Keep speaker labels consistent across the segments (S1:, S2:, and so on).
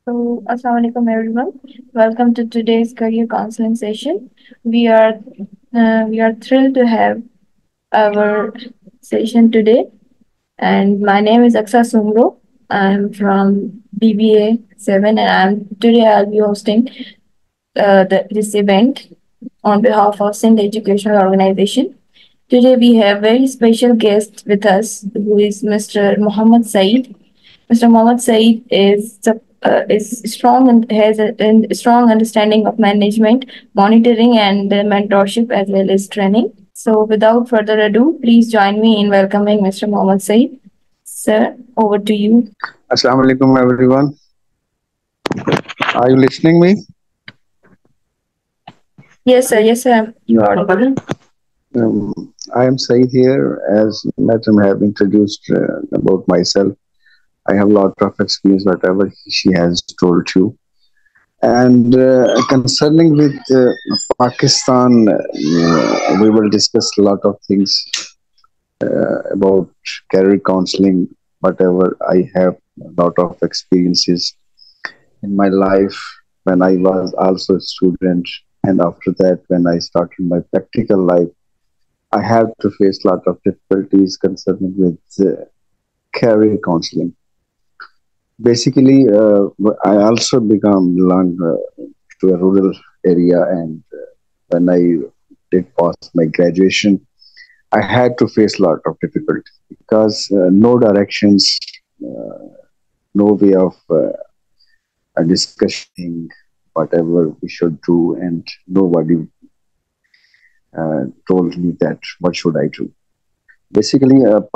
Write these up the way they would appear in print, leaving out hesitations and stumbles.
S1: Assalamu alaikum everyone. Welcome to today's career counseling session. We are thrilled to have our session today, and my name is Aksa Sumro. I'm from BBA 7, and I'll be hosting this event on behalf of Sindh Educational Organization. Today we have very special guest with us, who is Mr. Muhammad Saeed. Mr. Mohammad Saeed is strong and has a strong understanding of management, monitoring, and mentorship as well as training. So, without further ado, please join me in welcoming Mr. Mohammad Saeed. Sir, over to you.
S2: Assalamu alaikum everyone. Are you listening me?
S1: Yes, sir. Yes, sir. You are audible.
S2: I am Saeed here. As Madam have introduced about myself, I have a lot of experience, whatever she has told you. And concerning with Pakistan, we will discuss a lot of things about career counseling, whatever I have a lot of experiences in my life when I was also a student, and after that, when I started my practical life, I have to face a lot of difficulties concerning with career counseling. Basically, I also belong to a rural area, and when I did pass my graduation, I had to face a lot of difficulty because no directions, uh, no way of discussing whatever we should do, and nobody told me that what should I do. Basically,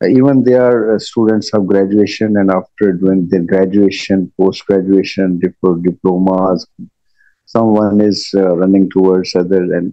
S2: Even they are students of graduation, and after doing their graduation, post graduation, diplomas, someone is running towards other, and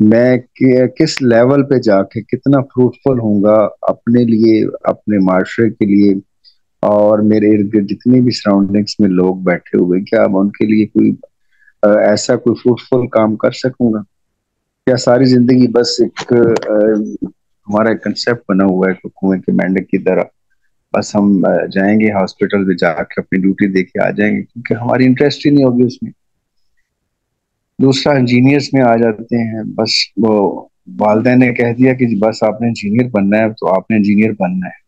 S2: میں کس level پہ جا کے کتنا fruitful ہوں گا اپنے لیے، اپنے معاشرے کے لیے، اور میرے ارد گرد جتنے بھی سراؤنڈنگس میں لوگ بیٹھے ہوئے، کیا میں ان کے لیے کوئی ایسا کوئی فروٹفل کام کر سکوں گا؟ کیا ساری زندگی بس ایک ہمارا ایک کنسیپٹ بنا ہوا ہے کنویں کے مینڈک کی طرح، بس ہم جائیں گے ہاسپٹل میں جا کے اپنی ڈیوٹی دے کے آ جائیں گے، کیونکہ ہماری انٹرسٹ ہی نہیں ہوگی اس میں۔ دوسرا انجینئرس میں آ جاتے ہیں، بس وہ والدین نے کہہ دیا کہ بس آپ نے انجینئر بننا ہے تو آپ نے انجینئر بننا ہے،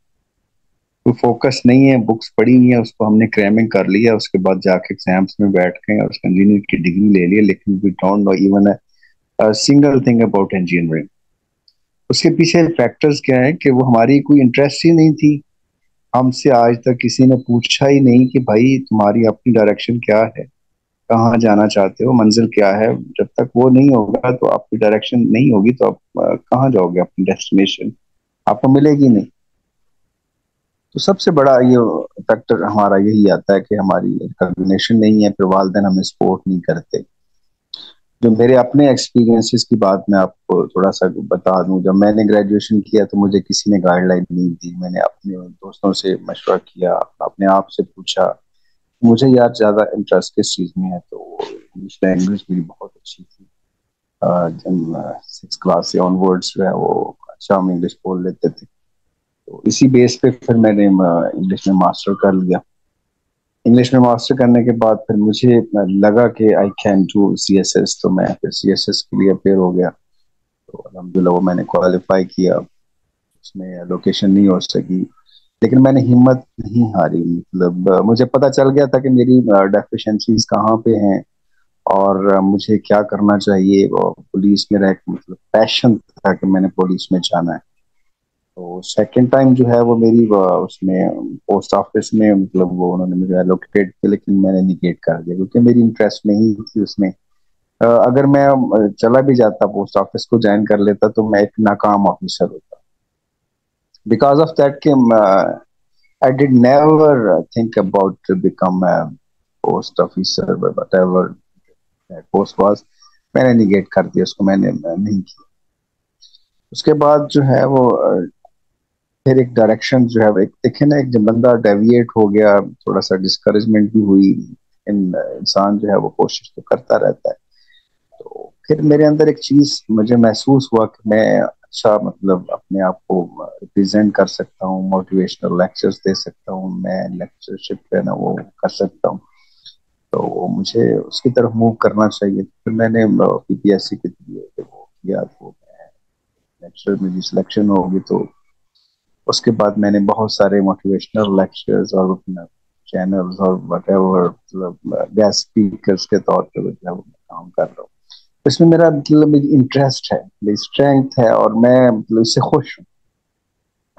S2: کوئی فوکس نہیں ہے، بکس پڑھی ہوئی ہیں، اس کو ہم نے کریمنگ کر لیا، اس کے بعد جا کے ایگزامس میں بیٹھ گئے اور اس انجینئر کی ڈگری لے لی، لیکن we don't know even single thing about engineering. اس کے پیچھے فیکٹرز کیا ہے کہ وہ ہماری کوئی انٹرسٹ ہی نہیں تھی، ہم سے آج تک کسی نے پوچھا ہی نہیں کہ بھائی تمہاری اپنی ڈائریکشن کیا ہے، کہاں جانا چاہتے ہو، منزل کیا ہے۔ جب تک وہ نہیں ہوگا تو آپ کی ڈائریکشن نہیں ہوگی تو آپ کہاں جاؤ گے، اپنی ڈیسٹینیشن آپ کو ملے گی نہیں۔ تو سب سے بڑا یہ فیکٹر ہمارا یہی آتا ہے کہ ہماری ریکگنیشن نہیں ہے، پھر والدین ہمیں سپورٹ نہیں کرتے۔ جو میرے اپنے ایکسپیرینسز کی بات میں آپ کو تھوڑا سا بتا دوں، جب میں نے گریجویشن کیا تو مجھے کسی نے گائیڈ لائن نہیں دی، میں نے اپنے دوستوں سے مشورہ کیا، اپنے آپ سے پوچھا مجھے یار زیادہ انٹرسٹ کس چیز میں ہے، تو انگلش لینگویج میری بہت اچھی تھی، جب 6 کلاس سے آن ورڈس جو ہے وہ اچھا ہم انگلش بول لیتے تھے، تو اسی بیس پہ پھر میں نے انگلش میں ماسٹر کر لیا۔ انگلش میں ماسٹر کرنے کے بعد پھر مجھے لگا کہ I can do C S S, تو میں پھر سی ایس ایس کے لیے اپیئر ہو گیا، تو الحمدللہ وہ میں نے کوالیفائی کیا۔ اس میں لوکیشن نہیں ہو سکی، لیکن میں نے ہمت نہیں ہاری، مطلب مجھے پتا چل گیا تھا کہ میری ڈیفیشنسیز کہاں پہ ہیں اور مجھے کیا کرنا چاہیے۔ وہ پولیس میں رہ کے مطلب پیشن تھا کہ میں نے پولیس میں جانا ہے۔ تو سیکنڈ ٹائم جو ہے وہ میری اس میں پوسٹ آفس میں مطلب وہ انہوں نے مجھے الوکیٹ کیا، لیکن میں نے نگیٹ کر دیا کیونکہ میری انٹرسٹ نہیں تھی اس میں۔ اگر میں چلا بھی جاتا پوسٹ آفس کو جوائن کر لیتا تو میں ایک ناکام آفیسر ہوتا، بیکاز آف دیٹ کہ I did never think about to become a post officer, whatever that post was. میں نے نگیٹ کر دیا اس کو، میں نے نہیں کیا۔ اس کے بعد جو ہے وہ پھر ایک ڈائریکشن جو ہے ایک دیکھیں نا، ایک جب بندہ ڈیویٹ ہو گیا، تھوڑا سا ڈسکریجمنٹ بھی ہوئی، انسان جو ہے وہ کوشش تو کرتا رہتا ہے۔ تو پھر میرے اندر ایک چیز مجھے محسوس ہوا کہ میں اچھا مطلب اپنے آپ کو ریپرزینٹ کر سکتا ہوں، موٹیویشنل لیکچرز دے سکتا ہوں، میں لیکچرشپ ہے نا وہ کر سکتا ہوں، تو مجھے اس کی طرف موو کرنا چاہیے۔ پھر میں نے پی پی ایس سی کے لیے وہ کیا، تو لیکچر میں سلیکشن ہوگی تو اس کے بعد میں نے بہت سارے موٹیویشنل لیکچرز اور چینلز اور وٹ ایور مطلب گیسٹ اسپیکرز کے طور پہ جو ہے وہ کام کر رہا ہوں۔ اس میں میرا مطلب انٹرسٹ ہے، میری اسٹرینتھ ہے، اور میں مطلب اس سے خوش ہوں۔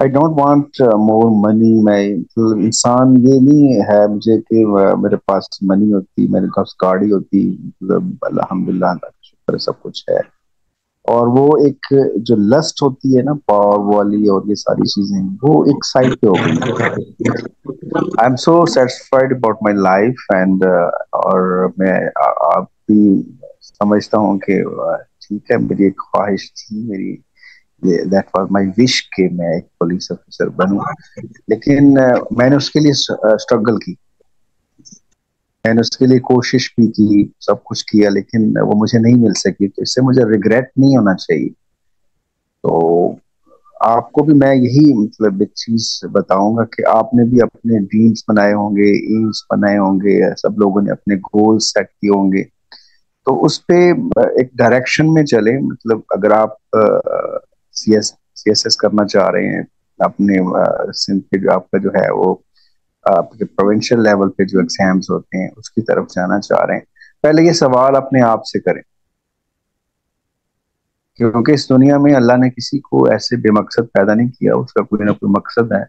S2: آئی ڈونٹ وانٹ مور منی، میں مطلب انسان یہ نہیں ہے مجھے کہ میرے پاس منی ہوتی، میرے پاس گاڑی ہوتی، مطلب الحمدللہ اللہ کا شکر سب کچھ ہے، اور وہ ایک جو لسٹ ہوتی ہے نا پاور والی اور یہ ساری چیزیں، وہ ایک سائڈ پہ ہو گئی ہیں۔ I am so satisfied about my life and, اور میں آپ بھی سمجھتا ہوں کہ ٹھیک ہے، میری ایک خواہش تھی، میری دیٹ واز مائی وش کہ میں ایک پولیس آفیسر بنوں، لیکن میں نے اس کے لیے اسٹرگل کی، میں نے اس کے لیے کوشش بھی کی، سب کچھ کیا، لیکن وہ مجھے نہیں مل سکی، تو اس سے مجھے ریگریٹ نہیں ہونا چاہیے۔ تو آپ کو بھی میں یہی مطلب ایک چیز بتاؤں گا کہ آپ نے بھی اپنے ڈریمز بنائے ہوں گے، ایمز بنائے ہوں گے، سب لوگوں نے اپنے گولز سیٹ کیے ہوں گے، تو اس پہ ایک ڈائریکشن میں چلیں۔ مطلب اگر آپ سی ایس ایس کرنا چاہ رہے ہیں، اپنے سندھ کے جو آپ کا جو ہے وہ آپ کے پروونشل لیول پہ جو ایگزامز ہوتے ہیں اس کی طرف جانا چاہ رہے ہیں، پہلے یہ سوال اپنے آپ سے کریں، کیونکہ اس دنیا میں اللہ نے کسی کو ایسے بے مقصد پیدا نہیں کیا، اس کا کوئی نہ کوئی مقصد ہے۔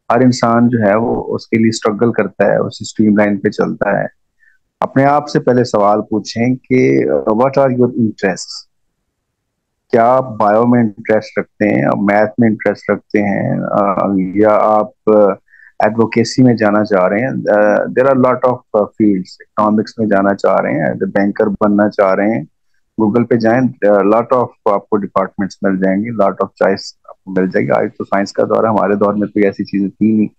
S2: ہر انسان جو ہے وہ اس کے لیے اسٹرگل کرتا ہے، اسی اسٹریم لائن پہ چلتا ہے۔ اپنے آپ سے پہلے سوال پوچھیں کہ واٹ آر یور انٹرسٹ، کیا آپ بایو میں انٹرسٹ رکھتے ہیں، آپ میتھ میں انٹرسٹ رکھتے ہیں، یا آپ ایڈوکیسی میں جانا چاہ رہے ہیں۔ There are lot of fields, economics میں جانا چاہ رہے ہیں، بینکر بننا چاہ رہے ہیں، گوگل پہ جائیں، لاٹ آف آپ کو ڈپارٹمنٹس مل جائیں گے، لاٹ آف چوائس آپ کو مل جائے گی. آج تو سائنس کا دور ہے، ہمارے دور میں تو ایسی چیزیں تھی نہیں،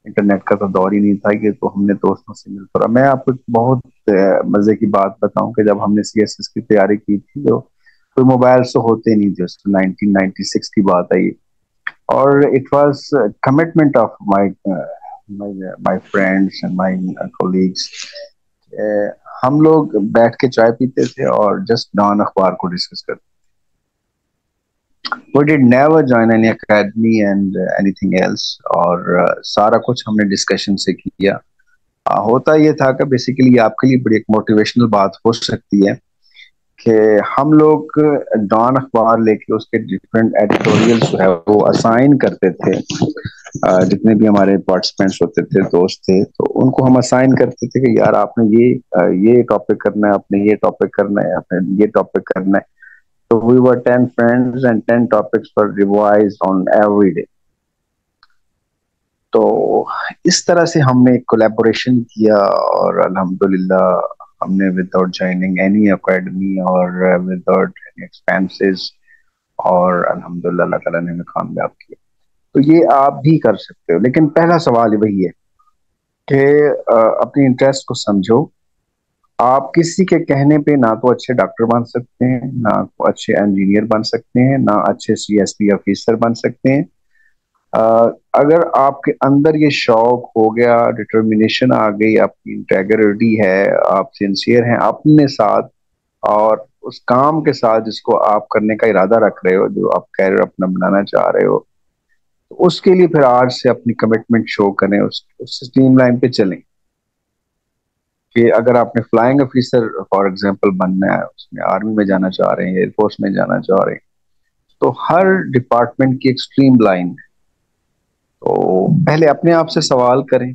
S2: انٹرنیٹ کا تو دور ہی نہیں تھا کہ تو ہم نے دوستوں سے مل کر. میں آپ کو بہت مزے کی بات بتاؤں کہ جب ہم نے CSS کی تیاری کی تھی تو کوئی موبائل تو ہوتے نہیں تھے. 1996 کی بات ہے یہ. اور it was commitment of my friends and my colleagues. ہم لوگ بیٹھ کے چائے پیتے تھے اور جسٹ ڈان اخبار کو ڈسکس کرتے. We did never join any academy and anything else. اور سارا کچھ ہم نے ڈسکشن سے کیا. ہوتا یہ تھا کہ بیسیکلی آپ کے لیے بڑی ایک موٹیویشنل بات ہو سکتی ہے کہ ہم لوگ ڈان اخبار لے کے اس کے ڈفرینٹ ایڈیٹوریلز جو ہے وہ اسائن کرتے تھے. جتنے بھی ہمارے پارٹیسپینٹس ہوتے تھے، دوست تھے، تو ان کو ہم اسائن کرتے تھے کہ یار آپ نے یہ ٹاپک کرنا ہے، آپ نے یہ ٹاپک کرنا ہے، آپ نے یہ ٹاپک کرنا ہے. So we were 10 friends and 10 topics were revised on every day. تو اس طرح سے ہم نے کولیبوریشن کیا اور الحمدللہ ہم نے وداؤٹ جوائننگ اینی اکیڈمی اور وداؤٹ اینی ایکسپینسز، اور الحمدللہ اللہ تعالیٰ نے ہمیں کامیاب کیا. تو یہ آپ بھی کر سکتے ہو، لیکن پہلا سوال وہی ہے کہ اپنی انٹرسٹ کو سمجھو. آپ کسی کے کہنے پہ نہ تو اچھے ڈاکٹر بن سکتے ہیں، نہ اچھے انجینئر بن سکتے ہیں، نہ اچھے CSP آفیسر بن سکتے ہیں. اگر آپ کے اندر یہ شوق ہو گیا، ڈٹرمنیشن آ گئی، آپ کی انٹیگریٹی ہے، آپ سنسیئر ہیں اپنے ساتھ اور اس کام کے ساتھ جس کو آپ کرنے کا ارادہ رکھ رہے ہو، جو آپ کیریئر اپنا بنانا چاہ رہے ہو، اس کے لیے پھر آج سے اپنی کمٹمنٹ شو کریں، اس اسٹریم لائن پہ چلیں. کہ اگر آپ نے فلائنگ آفیسر فار ایگزامپل بننا ہے، اس میں آرمی میں جانا چاہ رہے ہیں، ایئر فورس میں جانا چاہ رہے ہیں، تو ہر ڈپارٹمنٹ کی ایک اسٹریم لائن ہے. تو پہلے اپنے آپ سے سوال کریں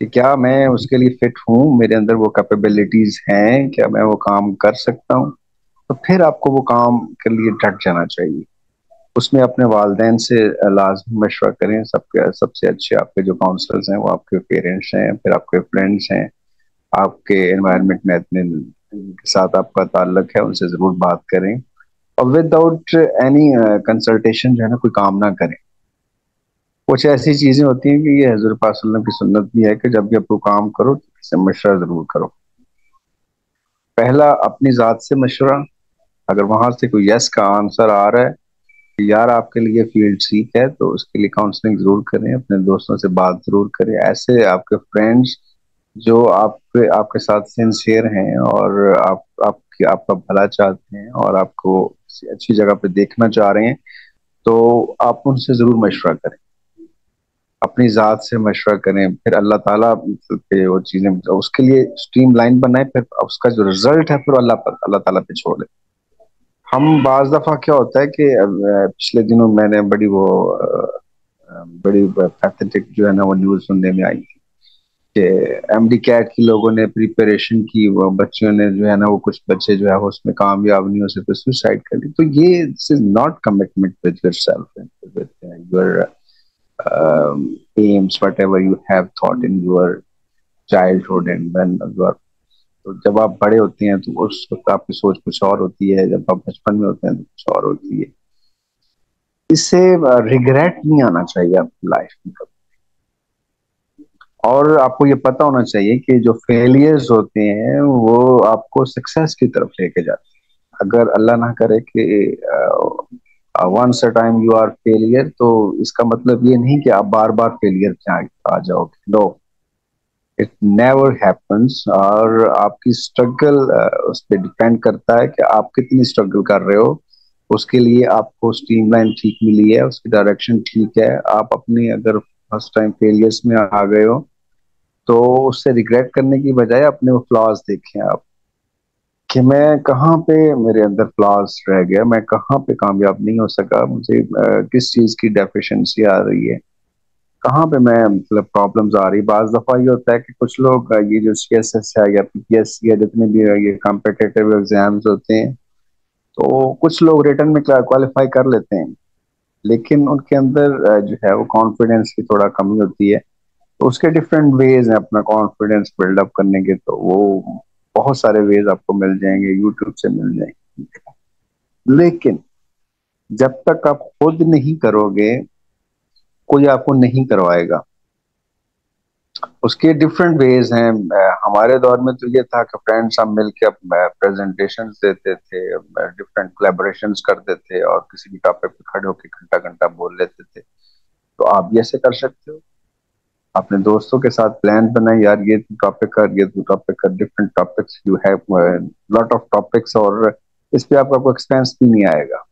S2: کہ کیا میں اس کے لیے فٹ ہوں، میرے اندر وہ کیپیبلٹیز ہیں، کیا میں وہ کام کر سکتا ہوں. تو پھر آپ کو وہ کام کے لیے ڈٹ جانا چاہیے. اس میں اپنے والدین سے لازمی مشورہ کریں. سب سے اچھے آپ کے جو کاؤنسلرز ہیں وہ آپ کے پیرنٹس ہیں، پھر آپ کے فرینڈس ہیں، آپ کے انوائرمنٹ میں اتنے کے ساتھ آپ کا تعلق ہے، ان سے ضرور بات کریں. اور وداؤٹ اینی کنسلٹیشن جو ہے نا کوئی کام نہ کریں. کچھ ایسی چیزیں ہوتی ہیں کہ یہ حضور پاک صلی اللہ علیہ وسلم کی سنت بھی ہے کہ جب بھی آپ کو کام کرو تو کسی سے مشورہ ضرور کرو. پہلا اپنی ذات سے مشورہ. اگر وہاں سے کوئی یس کا آنسر آ رہا ہے کہ یار آپ کے لیے فیلڈ ٹھیک ہے، تو اس کے لیے کاؤنسلنگ ضرور کریں، اپنے دوستوں سے بات ضرور کریں. ایسے آپ کے فرینڈس جو آپ کے ساتھ سنسیئر ہیں اور آپ کا بھلا چاہتے ہیں اور آپ کو اچھی جگہ پہ دیکھنا چاہ رہے ہیں، تو آپ ان سے ضرور مشورہ کریں. اپنی ذات سے مشورہ کریں. پھر اللہ تعالیٰ پہ وہ چیزیں اس کے لیے اسٹریم لائن بنائیں، پھر اس کا جو رزلٹ ہے پھر اللہ تعالیٰ پہ چھوڑ دیں. ہم بعض دفعہ کیا ہوتا ہے کہ پچھلے دنوں میں نے بڑی پیتھیٹک جو ہے نا وہ نیوز سننے میں آئی کہ MD کیٹ کی لوگوں نے پریپریشن کی، وہ بچوں نے جو ہے نا وہ کچھ بچے جو ہے اس میں کامیاب نہیں ہو سکتے، سوسائڈ کر لی. تو یہ this is not commitment with yourself, with your aims, whatever you have thought in your childhood and when you are. تو جب آپ بڑے ہوتے ہیں تو اس وقت آپ کی سوچ کچھ اور ہوتی ہے، جب آپ بچپن میں ہوتے ہیں تو کچھ اور ہوتی ہے. اس سے ریگریٹ نہیں آنا چاہیے آپ کی لائف میں. اور آپ کو یہ پتا ہونا چاہیے کہ جو فیلئرز ہوتے ہیں وہ آپ کو سکسیس کی طرف لے کے جاتے ہیں. اگر اللہ نہ کرے کہ once a time you are failure، تو اس کا مطلب یہ نہیں کہ آپ بار بار فیلئر پہ آ جاؤ گے. نو، اٹ نیور ہیپنس. اور آپ کی اسٹرگل اس پہ ڈپینڈ کرتا ہے کہ آپ کتنی اسٹرگل کر رہے ہو. اس کے لیے آپ کو اسٹریم لائن ٹھیک ملی ہے، اس کی ڈائریکشن ٹھیک ہے. آپ اپنی اگر فرسٹ ٹائم فیلئرس میں آ گئے ہو تو اس سے ریگریٹ کرنے کی بجائے اپنے وہ فلاز دیکھیں آپ کہ میں کہاں پہ میرے اندر فلاز رہ گیا، میں کہاں پہ کامیاب نہیں ہو سکا، مجھے کس چیز کی ڈیفیشنسی آ رہی ہے، کہاں پہ میں مطلب پرابلمز آ رہی. بعض دفعہ یہ ہوتا ہے کہ کچھ لوگ یہ جو CSS ہے یا PPSC ہے، جتنے بھی یہ کمپیٹیٹیو ایگزامز ہوتے ہیں، تو کچھ لوگ ریٹن میں کوالیفائی کر لیتے ہیں، لیکن ان کے اندر جو ہے وہ کانفیڈنس کی تھوڑا کمی ہوتی ہے. تو اس کے ڈفرینٹ ویز ہیں اپنا کانفیڈنس بلڈ اپ کرنے کے. تو وہ بہت سارے ویز آپ کو مل جائیں گے، یوٹیوب سے مل جائیں گے. لیکن جب تک آپ خود نہیں کرو گے کوئی آپ کو نہیں کروائے گا. اس کے ڈفرینٹ ویز ہیں. ہمارے دور میں تو یہ تھا کہ فرینڈس ہم مل کے پریزنٹیشن دیتے تھے, ڈفرینٹ کولیبوریشنز کرتے تھے, اور کسی بھی ٹاپک پہ کھڑے ہو کے گھنٹہ گھنٹہ بول لیتے تھے. تو آپ بھی ایسے کر سکتے ہو, اپنے دوستوں کے ساتھ پلان بنائیں, یار یہ ٹاپک کر, یہ ٹاپک کر, different topics you have lot of topics, اور اس پہ آپ کا کوئی ایکسپینس بھی نہیں آئے گا.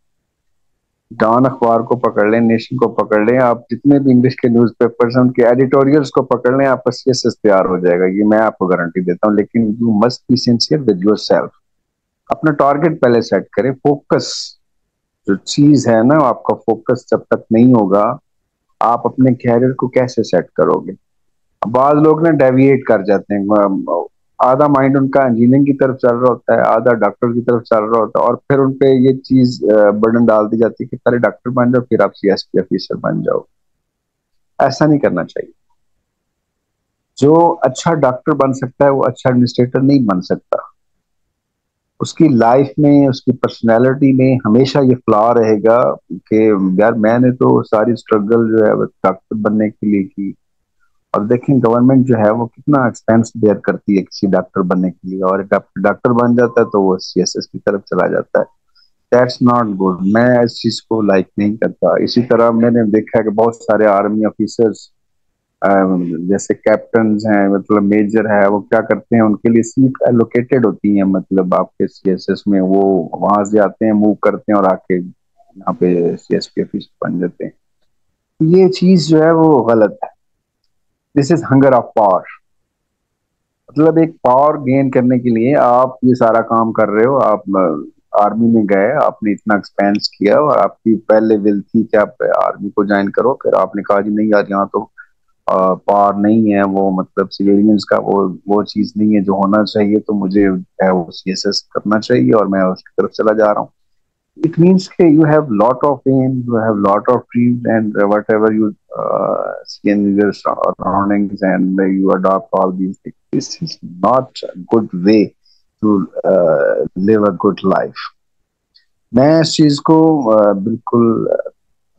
S2: ڈان اخبار کو پکڑ لیں, نیشن کو پکڑ لیں, آپ جتنے بھی انگلش کے نیوز پیپرز ہیں ان کے ایڈیٹوریلز کو پکڑ لیں, آپ کا سی ایس ایس تیار ہو جائے گا, یہ میں آپ کو گارنٹی دیتا ہوں. لیکن you must be sincere with yourself. اپنا ٹارگیٹ پہلے سیٹ کریں, فوکس جو چیز ہے نا, آپ کا فوکس جب تک نہیں ہوگا آپ اپنے کیریئر کو کیسے سیٹ کرو گے. بعض لوگ نا ڈیویٹ کر جاتے ہیں, آدھا مائنڈ ان کا انجینئرنگ کی طرف چل رہا ہوتا ہے, آدھا ڈاکٹر کی طرف چل رہا ہوتا ہے, اور پھر ان پہ یہ چیز برڈن ڈال دی جاتی ہے کہ پہلے ڈاکٹر بن جاؤ پھر آپ سی ایس پی آفیسر بن جاؤ. ایسا نہیں کرنا چاہیے. جو اچھا ڈاکٹر بن سکتا ہے وہ اچھا ایڈمنسٹریٹر نہیں بن سکتا. اس کی لائف میں, اس کی پرسنالٹی میں ہمیشہ یہ فلا رہے گا کہ یار میں نے تو ساری اسٹرگل جو ہے ڈاکٹر بننے کے لیے کی, اور دیکھیں گورنمنٹ جو ہے وہ کتنا ایکسپینس بیئر کرتی ہے کسی ڈاکٹر بننے کے لیے, اور ڈاکٹر بن جاتا ہے تو وہ سی ایس ایس کی طرف چلا جاتا ہے. That's not good. میں اس چیز کو لائک نہیں کرتا. اسی طرح میں نے دیکھا کہ بہت سارے آرمی آفیسرز جیسے کیپٹنز ہیں, مطلب میجر ہے, وہ کیا کرتے ہیں, ان کے لیے سیٹ الوکیٹڈ ہوتی ہیں, مطلب آپ کے سی ایس ایس میں, وہ وہاں سے آتے ہیں, موو کرتے ہیں, اور آ کے یہاں پہ سی ایس پی آفیسر بن جاتے ہیں. یہ چیز جو ہے وہ غلط ہے. دس از ہنگر آف پاور. مطلب ایک پاور گین کرنے کے لیے آپ یہ سارا کام کر رہے ہو. آپ آرمی میں گئے, آپ نے اتنا ایکسپینس کیا, اور آپ کی پہلے ول تھی کہ آپ آرمی کو جوائن کرو, پھر آپ نے کہا جی نہیں یار یہاں تو پاور نہیں ہے, وہ مطلب سویلینز کا وہ چیز نہیں ہے جو ہونا چاہیے, تو مجھے وہ سی ایس ایس کرنا چاہیے اور میں اس کی طرف چلا جا رہا ہوں. It means that you have lot of aim, you have lot of dreams, and whatever you see in your surroundings, and you adopt all these things. This is not a good way to live a good life. میں اس چیز کو بالکل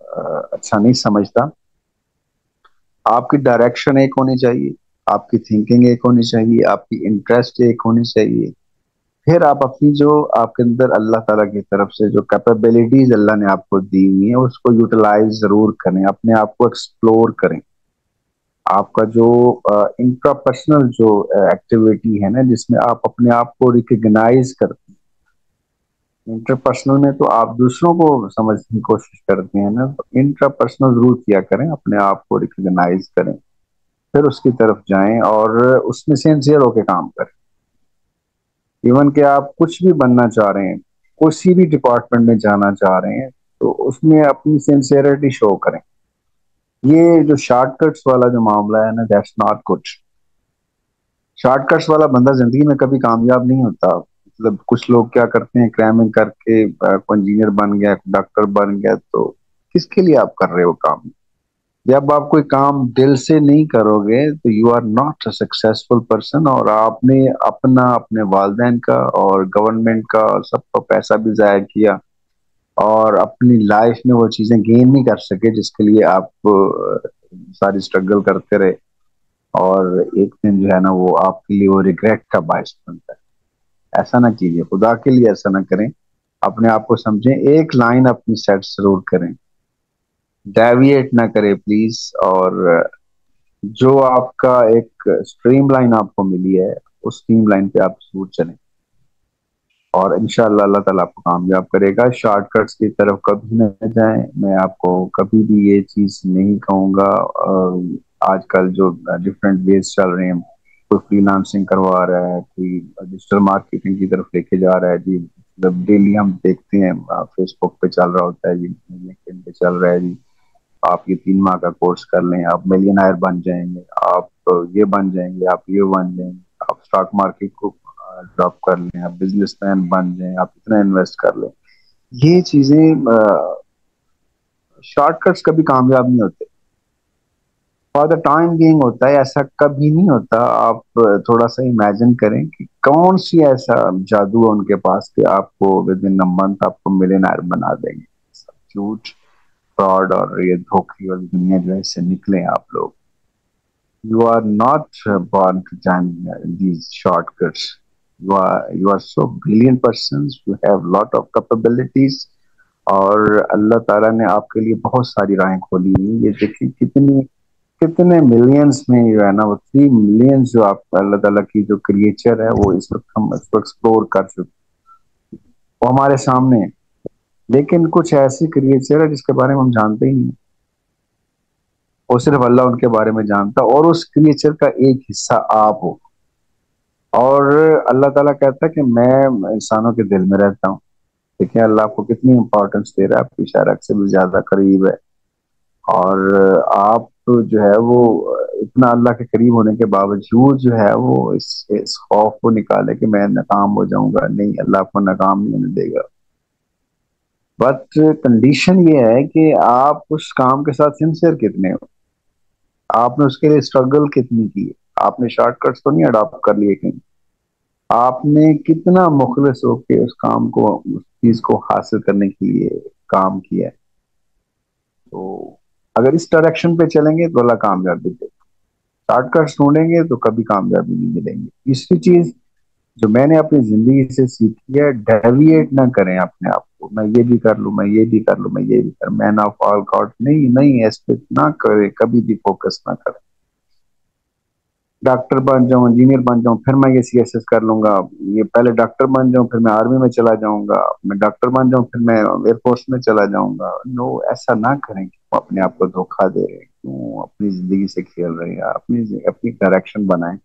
S2: اچھا نہیں سمجھتا. آپ کی direction ایک ہونی چاہیے, آپ کی تھنکنگ ایک ہونی چاہیے, آپ کی انٹرسٹ ایک ہونی چاہیے. پھر آپ اپنی جو آپ کے اندر اللہ تعالیٰ کی طرف سے جو کیپیبلٹیز اللہ نے آپ کو دی ہوئی ہیں اس کو یوٹیلائز ضرور کریں, اپنے آپ کو ایکسپلور کریں. آپ کا جو انٹرا پرسنل جو ایکٹیویٹی ہے نا, جس میں آپ اپنے آپ کو ریکگنائز کرتے ہیں. انٹر پرسنل میں تو آپ دوسروں کو سمجھنے کی کوشش کرتے ہیں نا, انٹرا پرسنل ضرور کیا کریں, اپنے آپ کو ریکگنائز کریں, پھر اس کی طرف جائیں اور اس میں سینسیئر ہو کے کام کریں. ایون کہ آپ کچھ بھی بننا چاہ رہے ہیں, کسی بھی ڈپارٹمنٹ میں جانا چاہ رہے ہیں, تو اس میں اپنی سینسیئرٹی شو کریں. یہ جو شارٹ کٹس والا جو معاملہ ہے نا, that's not good. Short cuts والا بندہ زندگی میں کبھی کامیاب نہیں ہوتا. مطلب کچھ لوگ کیا کرتے ہیں, کرائمنگ کر کے کوئی انجینئر بن گیا, ڈاکٹر بن گیا, تو کس کے لیے آپ کر رہے ہو کام؟ جب آپ کوئی کام دل سے نہیں کرو گے تو you are not a successful person, اور آپ نے اپنے والدین کا اور گورنمنٹ کا سب کا پیسہ بھی ضائع کیا, اور اپنی لائف میں وہ چیزیں گین نہیں کر سکے جس کے لیے آپ ساری اسٹرگل کرتے رہے, اور ایک دن جو ہے نا وہ آپ کے لیے وہ ریگریٹ کا باعث بنتا ہے. ایسا نہ کیجیے, خدا کے لیے ایسا نہ کریں. اپنے آپ کو سمجھیں, ایک لائن اپنی سیٹ ضرور کریں, ڈیویٹ نہ کرے پلیز. اور جو آپ کا ایک اسٹریم لائن آپ کو ملی ہے اس اسٹریم لائن پہ آپ ضرور چلیں, اور انشاءاللہ اللہ تعالیٰ آپ کو کامیاب کرے گا. شارٹ کٹس کی طرف کبھی نہ جائیں. میں آپ کو کبھی بھی یہ چیز نہیں کہوں گا. آج کل جو ڈفرینٹ ویز چل رہے ہیں, کوئی فری لانسنگ کروا رہا ہے, کوئی ڈیجیٹل مارکیٹنگ کی طرف لے کے جا رہا ہے جی. مطلب ڈیلی ہم دیکھتے ہیں فیس بک پہ چل رہا ہوتا ہے جی, لنکڈ پہ چل رہا ہے جی, آپ یہ 3 ماہ کا کورس کر لیں, آپ ملینائر بن جائیں گے, آپ یہ بن جائیں گے, آپ یہ بن جائیں گے, آپ اسٹاک مارکیٹ کو ڈراپ کر لیں, آپ بزنس مین بن جائیں, آپ اتنا انویسٹ کر لیں. یہ چیزیں شارٹ کٹس کبھی کامیاب نہیں ہوتے. فار دا ٹائم بینگ ہوتا ہے، ایسا کبھی نہیں ہوتا. آپ تھوڑا سا امیجن کریں کہ کون سی ایسا جادو ہے ان کے پاس کہ آپ کو ود ان اے منتھ آپ کو ملینئر بنا دیں گے. جھوٹ، فراڈ اور یہ دھوکے والی دنیا جو ہے اس سے نکلیں آپ لوگ. You are not born to join these shortcuts. You are so brilliant persons. You have lot of capabilities. اور اللہ تعالیٰ نے آپ کے لیے بہت ساری راہیں کھولی ہوئی. یہ دیکھیں کتنے ملینز میں جو ہے نا، وہ 3 ملینز جو آپ اللہ تعالیٰ کی جو کریچر ہے وہ اس وقت ہم اس کو ایکسپلور کر چکے، وہ ہمارے سامنے ہے. لیکن کچھ ایسی کریچر ہے جس کے بارے میں ہم جانتے ہی نہیں، وہ صرف اللہ ان کے بارے میں جانتا، اور اس کریچر کا ایک حصہ آپ ہو. اور اللہ تعالیٰ کہتا ہے کہ میں انسانوں کے دل میں رہتا ہوں. دیکھیں اللہ آپ کو کتنی امپورٹنس دے رہا ہے، آپ کی شرک سے بھی زیادہ قریب ہے. اور آپ جو ہے وہ اتنا اللہ کے قریب ہونے کے باوجود جو ہے وہ اس خوف کو نکالے کہ میں ناکام ہو جاؤں گا. نہیں، اللہ آپ کو ناکام نہیں ہونے دے گا. بٹ کنڈیشن یہ ہے کہ آپ اس کام کے ساتھ سنسیئر کتنے ہو، آپ نے اس کے لیے اسٹرگل کتنی کی ہے. آپ نے شارٹ کٹس تو نہیں اڈاپٹ کر لیے کہیں، آپ نے کتنا مخلص ہو کے اس کام کو، اس چیز کو حاصل کرنے کے لیے کام کیا ہے. تو اگر اس ڈائریکشن پہ چلیں گے تو اللہ کامیابی دے گا. شارٹ کٹس ڈھونڈیں گے تو کبھی کامیابی نہیں ملیں گی. تیسری چیز جو میں نے اپنی زندگی سے سیکھی ہے، ڈیویٹ نہ کریں اپنے آپ کو. میں یہ بھی کر لوں، میں یہ بھی کر لوں، میں یہ بھی کر، مین آف آل گاڈ نہیں اس پہ نہ کرے، کبھی بھی فوکس نہ کریں. ڈاکٹر بن جاؤں، انجینئر بن جاؤں، پھر میں یہ سی ایس ایس کر لوں گا. یہ پہلے ڈاکٹر بن جاؤں پھر میں آرمی میں چلا جاؤں گا، میں ڈاکٹر بن جاؤں پھر میں ایئر فورس میں چلا جاؤں گا. نو، ایسا نہ کریں. اپنے آپ کو دھوکہ دے رہے ہیں، کیوں اپنی زندگی سے کھیل رہے ہیں. اپنی ڈائریکشن بنائیں،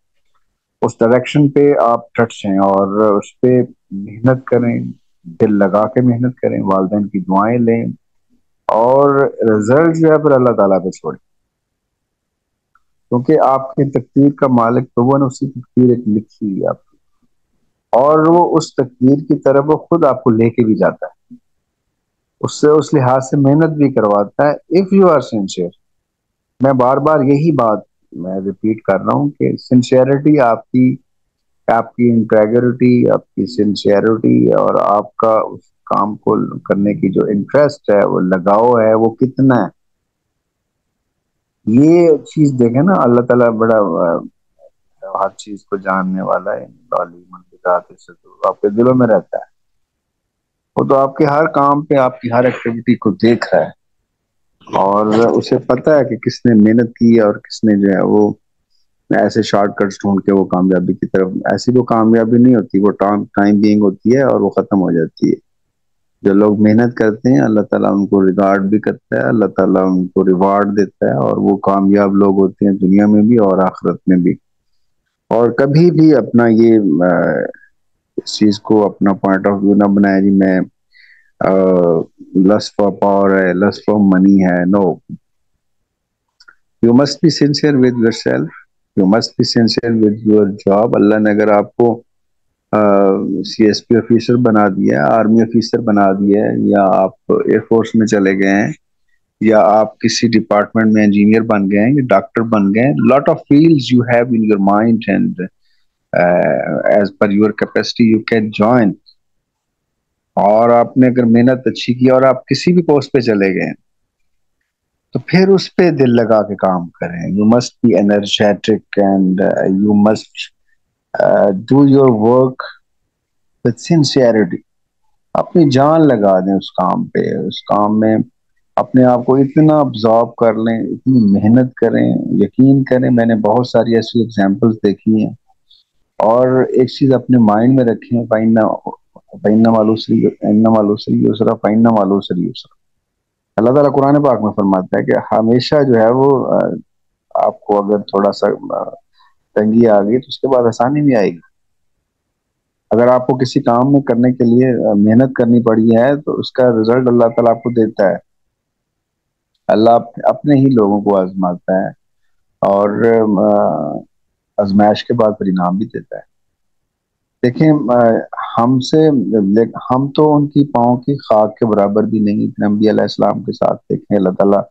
S2: اس ڈائریکشن پہ آپ ڈٹ جائیں اور اس پہ محنت کریں، دل لگا کے محنت کریں، والدین کی دعائیں لیں، اور رزلٹ جو ہے پھر اللہ تعالیٰ پہ چھوڑیں. کیونکہ آپ کی تقدیر کا مالک تو وہ نا، اسی تقدیر ایک لکھی ہوئی آپ کی، اور وہ اس تقدیر کی طرف وہ خود آپ کو لے کے بھی جاتا ہے، اس سے اس لحاظ سے محنت بھی کرواتا ہے. اف یو آر سنسیئر، میں بار بار یہی بات میں ریپیٹ کر رہا ہوں کہ سنسیئرٹی آپ کی انٹیگریٹی، آپ کی سنسیئرٹی اور آپ کا اس کام کو کرنے کی جو انٹرسٹ ہے، وہ لگاؤ ہے، وہ کتنا ہے. یہ چیز دیکھیں نا، اللہ تعالیٰ بڑا ہر چیز کو جاننے والا ہے. آپ کے دلوں میں رہتا ہے، وہ تو آپ کے ہر کام پہ، آپ کی ہر ایکٹیویٹی کو دیکھ رہا ہے، اور اسے پتا ہے کہ کس نے محنت کی ہے اور کس نے جو ہے وہ ایسے شارٹ کٹس ڈھونڈ کے وہ کامیابی کی طرف. ایسی وہ کامیابی نہیں ہوتی، وہ ٹائم بینگ ہوتی ہے اور وہ ختم ہو جاتی ہے. جو لوگ محنت کرتے ہیں اللہ تعالیٰ ان کو ریگارڈ بھی کرتا ہے، اللہ تعالیٰ ان کو ریوارڈ دیتا ہے، اور وہ کامیاب لوگ ہوتے ہیں دنیا میں بھی اور آخرت میں بھی. اور کبھی بھی اپنا یہ اس چیز کو اپنا پوائنٹ آف ویو نہ بنایا جی میں لسٹ فار پاور ہے، لسٹ فار منی ہے. No, you must be sincere with yourself, you must be sincere with your job. Allah نے اگر آپ کو سی ایس پی آفیسر بنا دیا ہے، آرمی آفیسر بنا دیا ہے، یا آپ ایئر فورس میں چلے گئے ہیں، یا آپ کسی ڈپارٹمنٹ میں انجینئر بن گئے ہیں، یا ڈاکٹر بن گئے ہیں، lot of fields you have in your mind, and as per your capacity you can join. اور آپ نے اگر محنت اچھی کی اور آپ کسی بھی پوسٹ پہ چلے گئے تو پھر اس پہ دل لگا کے کام کریں. You must be energetic and you must do your work with sincerity. اپنی جان لگا دیں اس کام پہ، اس کام میں اپنے آپ کو اتنا ابزارو کر لیں، اتنی محنت کریں. یقین کریں، میں نے بہت ساری ایسی ایگزامپلس دیکھی ہیں. اور ایک چیز اپنے مائنڈ میں رکھیں، اللہ تعالیٰ قرآن پاک میں فرماتا ہے کہ ہمیشہ جو ہے وہ آپ کو اگر تھوڑا سا تنگی آ گئی تو اس کے بعد آسانی بھی آئے گی. اگر آپ کو کسی کام میں کرنے کے لیے محنت کرنی پڑی ہے تو اس کا رزلٹ اللہ تعالیٰ آپ کو دیتا ہے. اللہ اپنے ہی لوگوں کو آزماتا ہے، اور آزمائش کے بعد پھر انعام بھی دیتا ہے. دیکھیں ہم تو ان کی پاؤں کی خاک کے برابر بھی نہیں. انبیاء علیہ السلام کے ساتھ دیکھیں اللہ تعالیٰ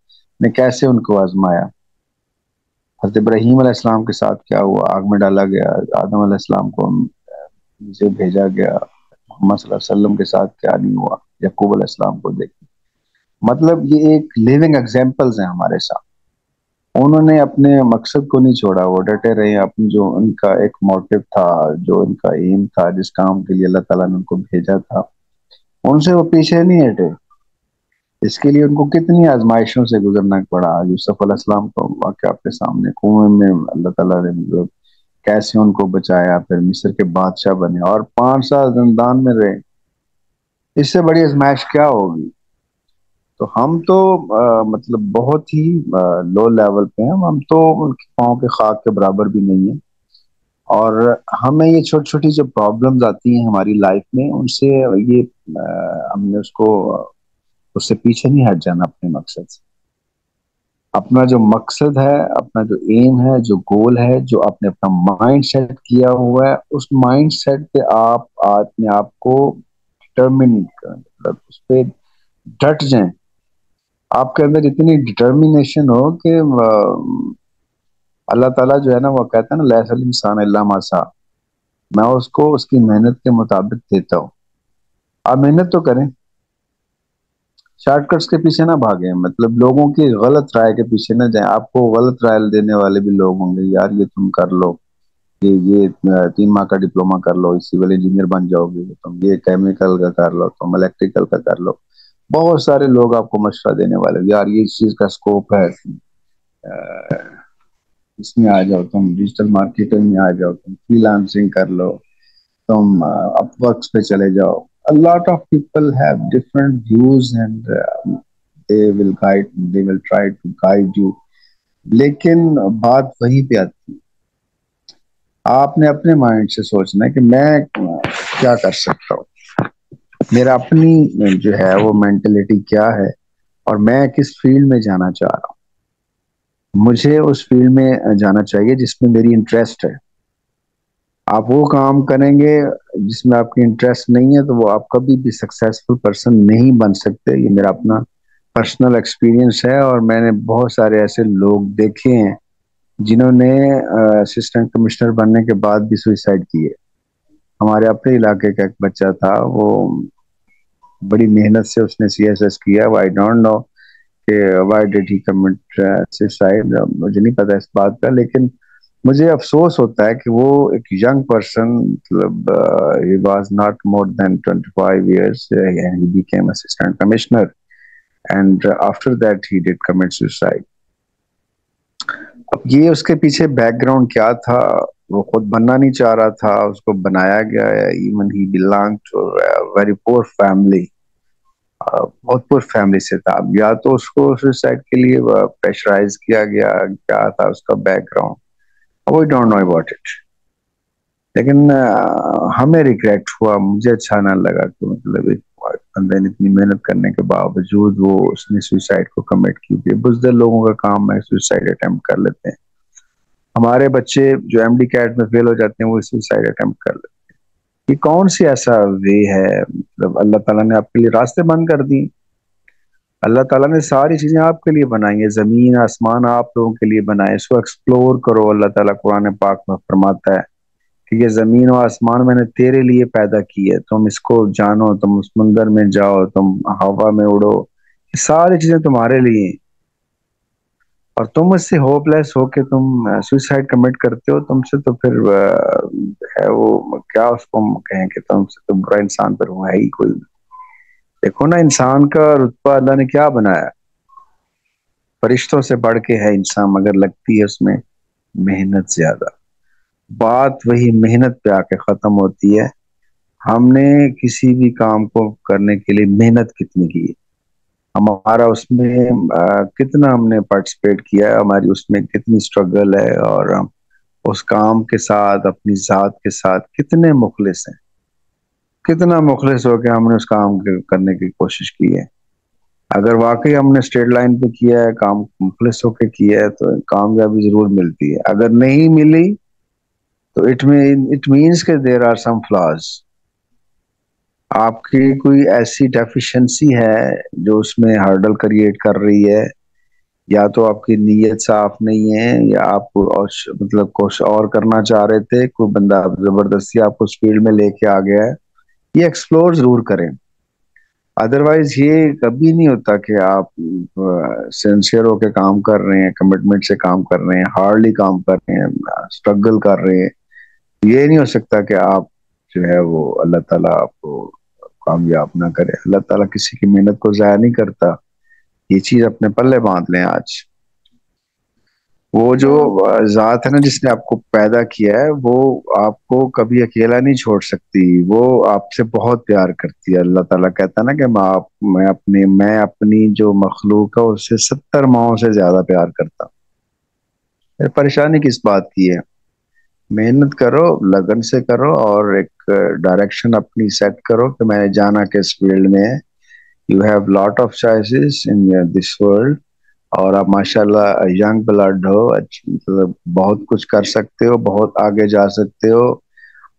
S2: نے کیسے ان کو آزمایا. حضرت ابراہیم علیہ السلام کے ساتھ کیا ہوا، آگ میں ڈالا گیا، آدم علیہ السلام کو سے بھیجا گیا، محمد صلی اللہ علیہ وسلم کے ساتھ کیا نہیں ہوا، یعقوب علیہ السلام کو دیکھیں. مطلب یہ ایک لیونگ ایگزامپلز ہیں ہمارے ساتھ. انہوں نے اپنے مقصد کو نہیں چھوڑا، وہ ڈٹے رہے. اپنے جو ان کا ایک موٹو تھا، جو ان کا ایم تھا، جس کام کے لیے اللہ تعالیٰ نے ان کو بھیجا تھا، ان سے وہ پیچھے نہیں ہٹے. اس کے لیے ان کو کتنی آزمائشوں سے گزرنا پڑا. یوسف علیہ السلام کو واقعہ آپ کے سامنے، کنویں میں اللہ تعالیٰ نے مطلب کیسے ان کو بچایا، پھر مصر کے بادشاہ بنے اور 5 سال زندان میں رہے. اس سے بڑی آزمائش کیا ہوگی؟ تو ہم تو مطلب بہت ہی لو لیول پہ ہیں. ہم تو ان کے پاؤں کے خاک کے برابر بھی نہیں ہیں. اور ہمیں یہ چھوٹی چھوٹی جو پرابلمز آتی ہیں ہماری لائف میں، ان سے یہ ہم نے اس سے پیچھے نہیں ہٹ جانا اپنے مقصد سے. اپنا جو مقصد ہے، اپنا جو ایم ہے، جو گول ہے، جو آپ نے اپنا مائنڈ سیٹ کیا ہوا ہے، اس مائنڈ سیٹ پہ آپ اپنے آپ کو ڈٹرمن مطلب اس پہ ڈٹ جائیں. آپ کے اندر اتنی ڈٹرمینیشن ہو کہ اللہ تعالیٰ جو ہے نا، وہ کہتا ہے نا لیس الانسان الا ما سعی، میں اس کو اس کی محنت کے مطابق دیتا ہوں. آپ محنت تو کریں، شارٹ کٹس کے پیچھے نہ بھاگیں. مطلب لوگوں کی غلط رائے کے پیچھے نہ جائیں. آپ کو غلط رائے دینے والے بھی لوگ ہوں گے، یار یہ تم کر لو، یہ 3 ماہ کا ڈپلوما کر لو، سول انجینئر بن جاؤ گے تم، یہ کیمیکل کا کر لو، تم الیکٹریکل کا کر لو. بہت سارے لوگ آپ کو مشورہ دینے والے، یار یہ اس چیز کا اسکوپ ہے، اس میں آ جاؤ، تم ڈیجیٹل مارکیٹنگ میں آ جاؤ، تم فری لانسنگ کر لو، تم اپ ورکس پہ چلے جاؤ. A lot of people have different views and they will try to guide you. لیکن بات وہی پہ آتی ہے، آپ نے اپنے مائنڈ سے سوچنا ہے کہ میں کیا کر سکتا ہوں، میرا اپنی جو ہے وہ مینٹلٹی کیا ہے، اور میں کس فیلڈ میں جانا چاہ رہا ہوں. مجھے اس فیلڈ میں جانا چاہیے جس میں میری انٹرسٹ ہے. آپ وہ کام کریں گے جس میں آپ کی انٹرسٹ نہیں ہے، تو وہ آپ کبھی بھی سکسیسفل پرسن نہیں بن سکتے. یہ میرا اپنا پرسنل ایکسپیرینس ہے، اور میں نے بہت سارے ایسے لوگ دیکھے ہیں جنہوں نے اسسٹنٹ کمشنر بننے کے بعد بھی سوئسائڈ کیے. ہمارے اپنے علاقے کا ایک بچہ تھا، وہ بڑی محنت سے اس نے CSS کیا. آئی ڈونٹ نو کہ why did he commit suicide, مجھے نہیں پتا اس بات کا. لیکن مجھے افسوس ہوتا ہے کہ وہ ایک ینگ پرسن، مطلب he was not more than 25 years and he became assistant commissioner, and after that he did commit suicide. اب یہ اس کے پیچھے بیک گراؤنڈ کیا تھا؟ وہ خود بننا نہیں چاہ رہا تھا، اس کو بنایا گیا ہے. Even he belonged to a very poor family، بہت پور فیملی سے تھا. یا تو اس کو سوسائڈ کے لیے پریشرائز کیا گیا، کیا تھا اس کا background, we don't know about it. لیکن ہمیں ریگریٹ ہوا، مجھے اچھا نہ لگا کہ مطلب بندے نے اتنی محنت کرنے کے باوجود وہ اس نے سوسائڈ کو کمٹ کی. بزدل لوگوں کا کام ہے سوسائڈ اٹیمپٹ کر لیتے ہیں. ہمارے بچے جو MD CAT میں فیل ہو جاتے ہیں وہ سوسائڈ اٹیمپٹ کر لیتے ہیں. یہ کون سی ایسا وے ہے؟ مطلب اللہ تعالیٰ نے آپ کے لیے راستے بند کر دی. اللہ تعالیٰ نے ساری چیزیں آپ کے لیے بنائی ہیں، زمین آسمان آپ لوگوں کے لیے بنائے. اس کو ایکسپلور کرو. اللہ تعالیٰ قرآن پاک میں فرماتا ہے کہ یہ زمین و آسمان میں نے تیرے لیے پیدا کی ہے، تم اس کو جانو، تم سمندر میں جاؤ، تم ہوا میں اڑو، یہ ساری چیزیں تمہارے لیے ہیں. اور تم اس سے ہوپ لیس ہو کے تم سوسائڈ کمٹ کرتے ہو. تم سے تو پھر ہے وہ کیا اس کو کہیں کہ تم سے تو برا انسان پر ہوا ہے ہی کوئی. دیکھو نا انسان کا رتبہ اللہ نے کیا بنایا، فرشتوں سے بڑھ کے ہے انسان، مگر لگتی ہے اس میں محنت زیادہ. بات وہی محنت پہ آ کے ختم ہوتی ہے. ہم نے کسی بھی کام کو کرنے کے لیے محنت کتنی کی ہے، ہمارا اس میں کتنا ہم نے پارٹیسپیٹ کیا ہے، ہماری اس میں کتنی سٹرگل ہے، اور اس کام کے ساتھ اپنی ذات کے ساتھ کتنے مخلص ہیں، کتنا مخلص ہو کے ہم نے اس کام کرنے کی کوشش کی ہے. اگر واقعی ہم نے اسٹریٹ لائن پہ کیا ہے، کام مخلص ہو کے کیا ہے، تو کامیابی ضرور ملتی ہے. اگر نہیں ملی تو اٹ مینس کہ دیر آر سم فلاز. آپ کی کوئی ایسی ڈیفیشنسی ہے جو اس میں ہرڈل کریٹ کر رہی ہے، یا تو آپ کی نیت صاف نہیں ہے، یا آپ مطلب کچھ اور کرنا چاہ رہے تھے، کوئی بندہ زبردستی آپ کو اس فیلڈ میں لے کے آ گیا ہے، یہ ایکسپلور ضرور کریں. ادروائز یہ کبھی نہیں ہوتا کہ آپ سنسیئر ہو کے کام کر رہے ہیں، کمٹمنٹ سے کام کر رہے ہیں، ہارڈلی کام کر رہے ہیں، اسٹرگل کر رہے ہیں. یہ نہیں ہو سکتا کہ آپ جو ہے وہ اللہ تعالیٰ آپ کو کامیاب نہ کرے. اللہ تعالیٰ کسی کی محنت کو ضائع نہیں کرتا. یہ چیز اپنے پلے باندھ لیں آج. وہ جو ذات ہے نا جس نے آپ کو پیدا کیا ہے، وہ آپ کو کبھی اکیلا نہیں چھوڑ سکتی. وہ آپ سے بہت پیار کرتی ہے. اللہ تعالیٰ کہتا ہے نا کہ میں اپنی جو مخلوق ہے اس سے 70 ماہوں سے زیادہ پیار کرتا ہوں. پریشانی کس بات کی ہے؟ محنت کرو، لگن سے کرو، اور ایک ڈائریکشن اپنی سیٹ کرو کہ میں نے جانا کس فیلڈ میں ہے. You have lot of choices in this world. اور آپ ماشاء اللہ ینگ بلڈ ہو، مطلب بہت کچھ کر سکتے ہو، بہت آگے جا سکتے ہو.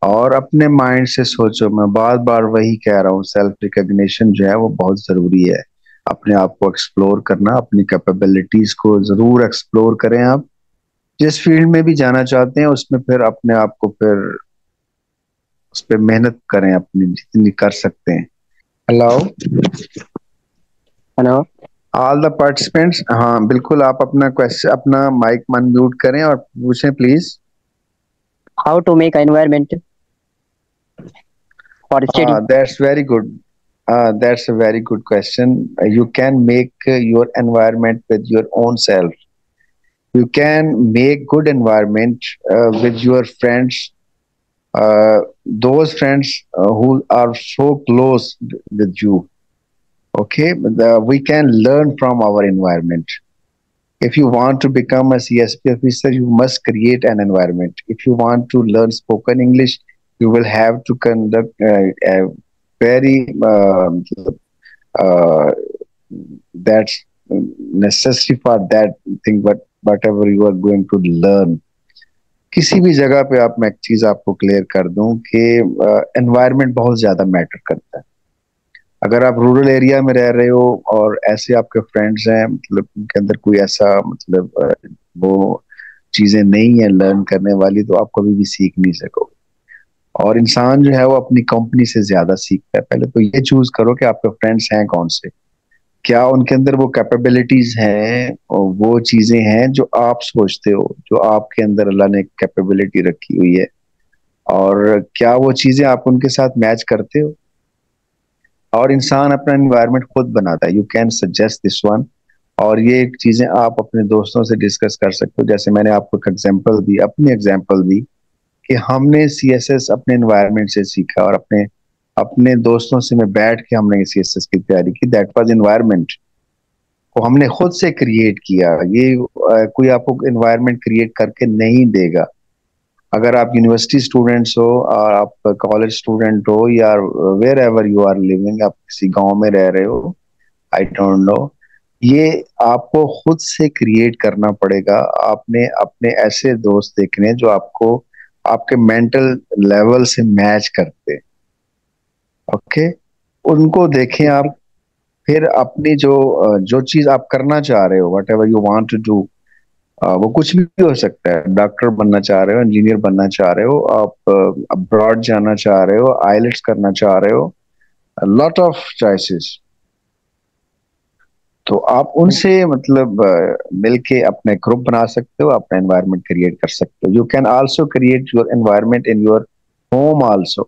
S2: اور اپنے مائنڈ سے سوچو. میں بار بار وہی کہہ رہا ہوں، سیلف ریکگنیشن جو ہے وہ بہت ضروری ہے. اپنے آپ کو ایکسپلور کرنا، اپنی کیپیبلٹیز کو ضرور ایکسپلور کریں. آپ جس فیلڈ میں بھی جانا چاہتے ہیں اس میں پھر اپنے آپ کو پھر اس پہ محنت کریں اپنی جتنی کر سکتے ہیں. Hello
S3: hello.
S2: All the participants. ہاں بالکل، آپ اپنا کوشچن، اپنا مائک میوٹ کریں اور پوچھیں please.
S3: How to make environment for study?
S2: That's very good. That's a very good question. You can make your environment with your own self. You can make good environment with your friends, those friends who are so close with you. Okay, we can learn from our environment. If you want to become a CSP officer, you must create an environment. If you want to learn spoken English, you will have to conduct a very uh, that's necessary for that thing. But whatever you are going to learn, کسی بھی جگہ پہ آپ، میں ایک چیز آپ کو کلیئر کر دوں کہ انوائرمنٹ بہت زیادہ میٹر کرتا ہے. اگر آپ رورل ایریا میں رہ رہے ہو اور ایسے آپ کے فرینڈز ہیں، مطلب ان کے اندر کوئی ایسا مطلب وہ چیزیں نہیں ہیں لرن کرنے والی، تو آپ کبھی بھی سیکھ نہیں سکو. اور انسان جو ہے وہ اپنی کمپنی سے زیادہ سیکھتا ہے. پہلے تو یہ چوز کرو کہ آپ کے فرینڈز ہیں کون سے، کیا ان کے اندر وہ کیپیبلٹیز ہیں، اور وہ چیزیں ہیں جو آپ سوچتے ہو، جو آپ کے اندر اللہ نے کیپیبلٹی رکھی ہوئی ہے، اور کیا وہ چیزیں آپ ان کے ساتھ میچ کرتے ہو. اور انسان اپنا انوائرمنٹ خود بناتا ہے. You can suggest this one. اور یہ چیزیں آپ اپنے دوستوں سے ڈسکس کر سکتے ہو. جیسے میں نے آپ کو ایک ایگزامپل دی، اپنی ایگزامپل دی کہ ہم نے CSS اپنے انوائرمنٹ سے سیکھا، اور اپنے دوستوں سے میں بیٹھ کے ہم نے CSS کی تیاری کی. دیٹ واز انوائرمنٹ کو ہم نے خود سے کریٹ کیا. یہ کوئی آپ کو انوائرمنٹ کریٹ کر کے نہیں دے گا. اگر آپ یونیورسٹی اسٹوڈینٹس ہو، اور آپ کالج اسٹوڈینٹ ہو، یا wherever you are living, آپ کسی گاؤں میں رہ رہے ہو، آئی ڈونٹ نو، یہ آپ کو خود سے کریٹ کرنا پڑے گا. آپ نے اپنے ایسے دوست دیکھنے جو آپ کو آپ کے مینٹل لیول سے میچ کرتے. اوکے، ان کو دیکھیں آپ. پھر اپنی جو چیز آپ کرنا چاہ رہے ہو، whatever you want to do, وہ کچھ بھی ہو سکتا ہے. ڈاکٹر بننا چاہ رہے ہو، انجینئر بننا چاہ رہے ہو، آپ ابراڈ جانا چاہ رہے ہو، آئیلٹس کرنا چاہ رہے ہو، لاٹ آف چوائسز. تو آپ ان سے مطلب مل کے اپنے گروپ بنا سکتے ہو، اپنا انوائرمنٹ کریٹ کر سکتے ہو. You can also create your environment in your home also.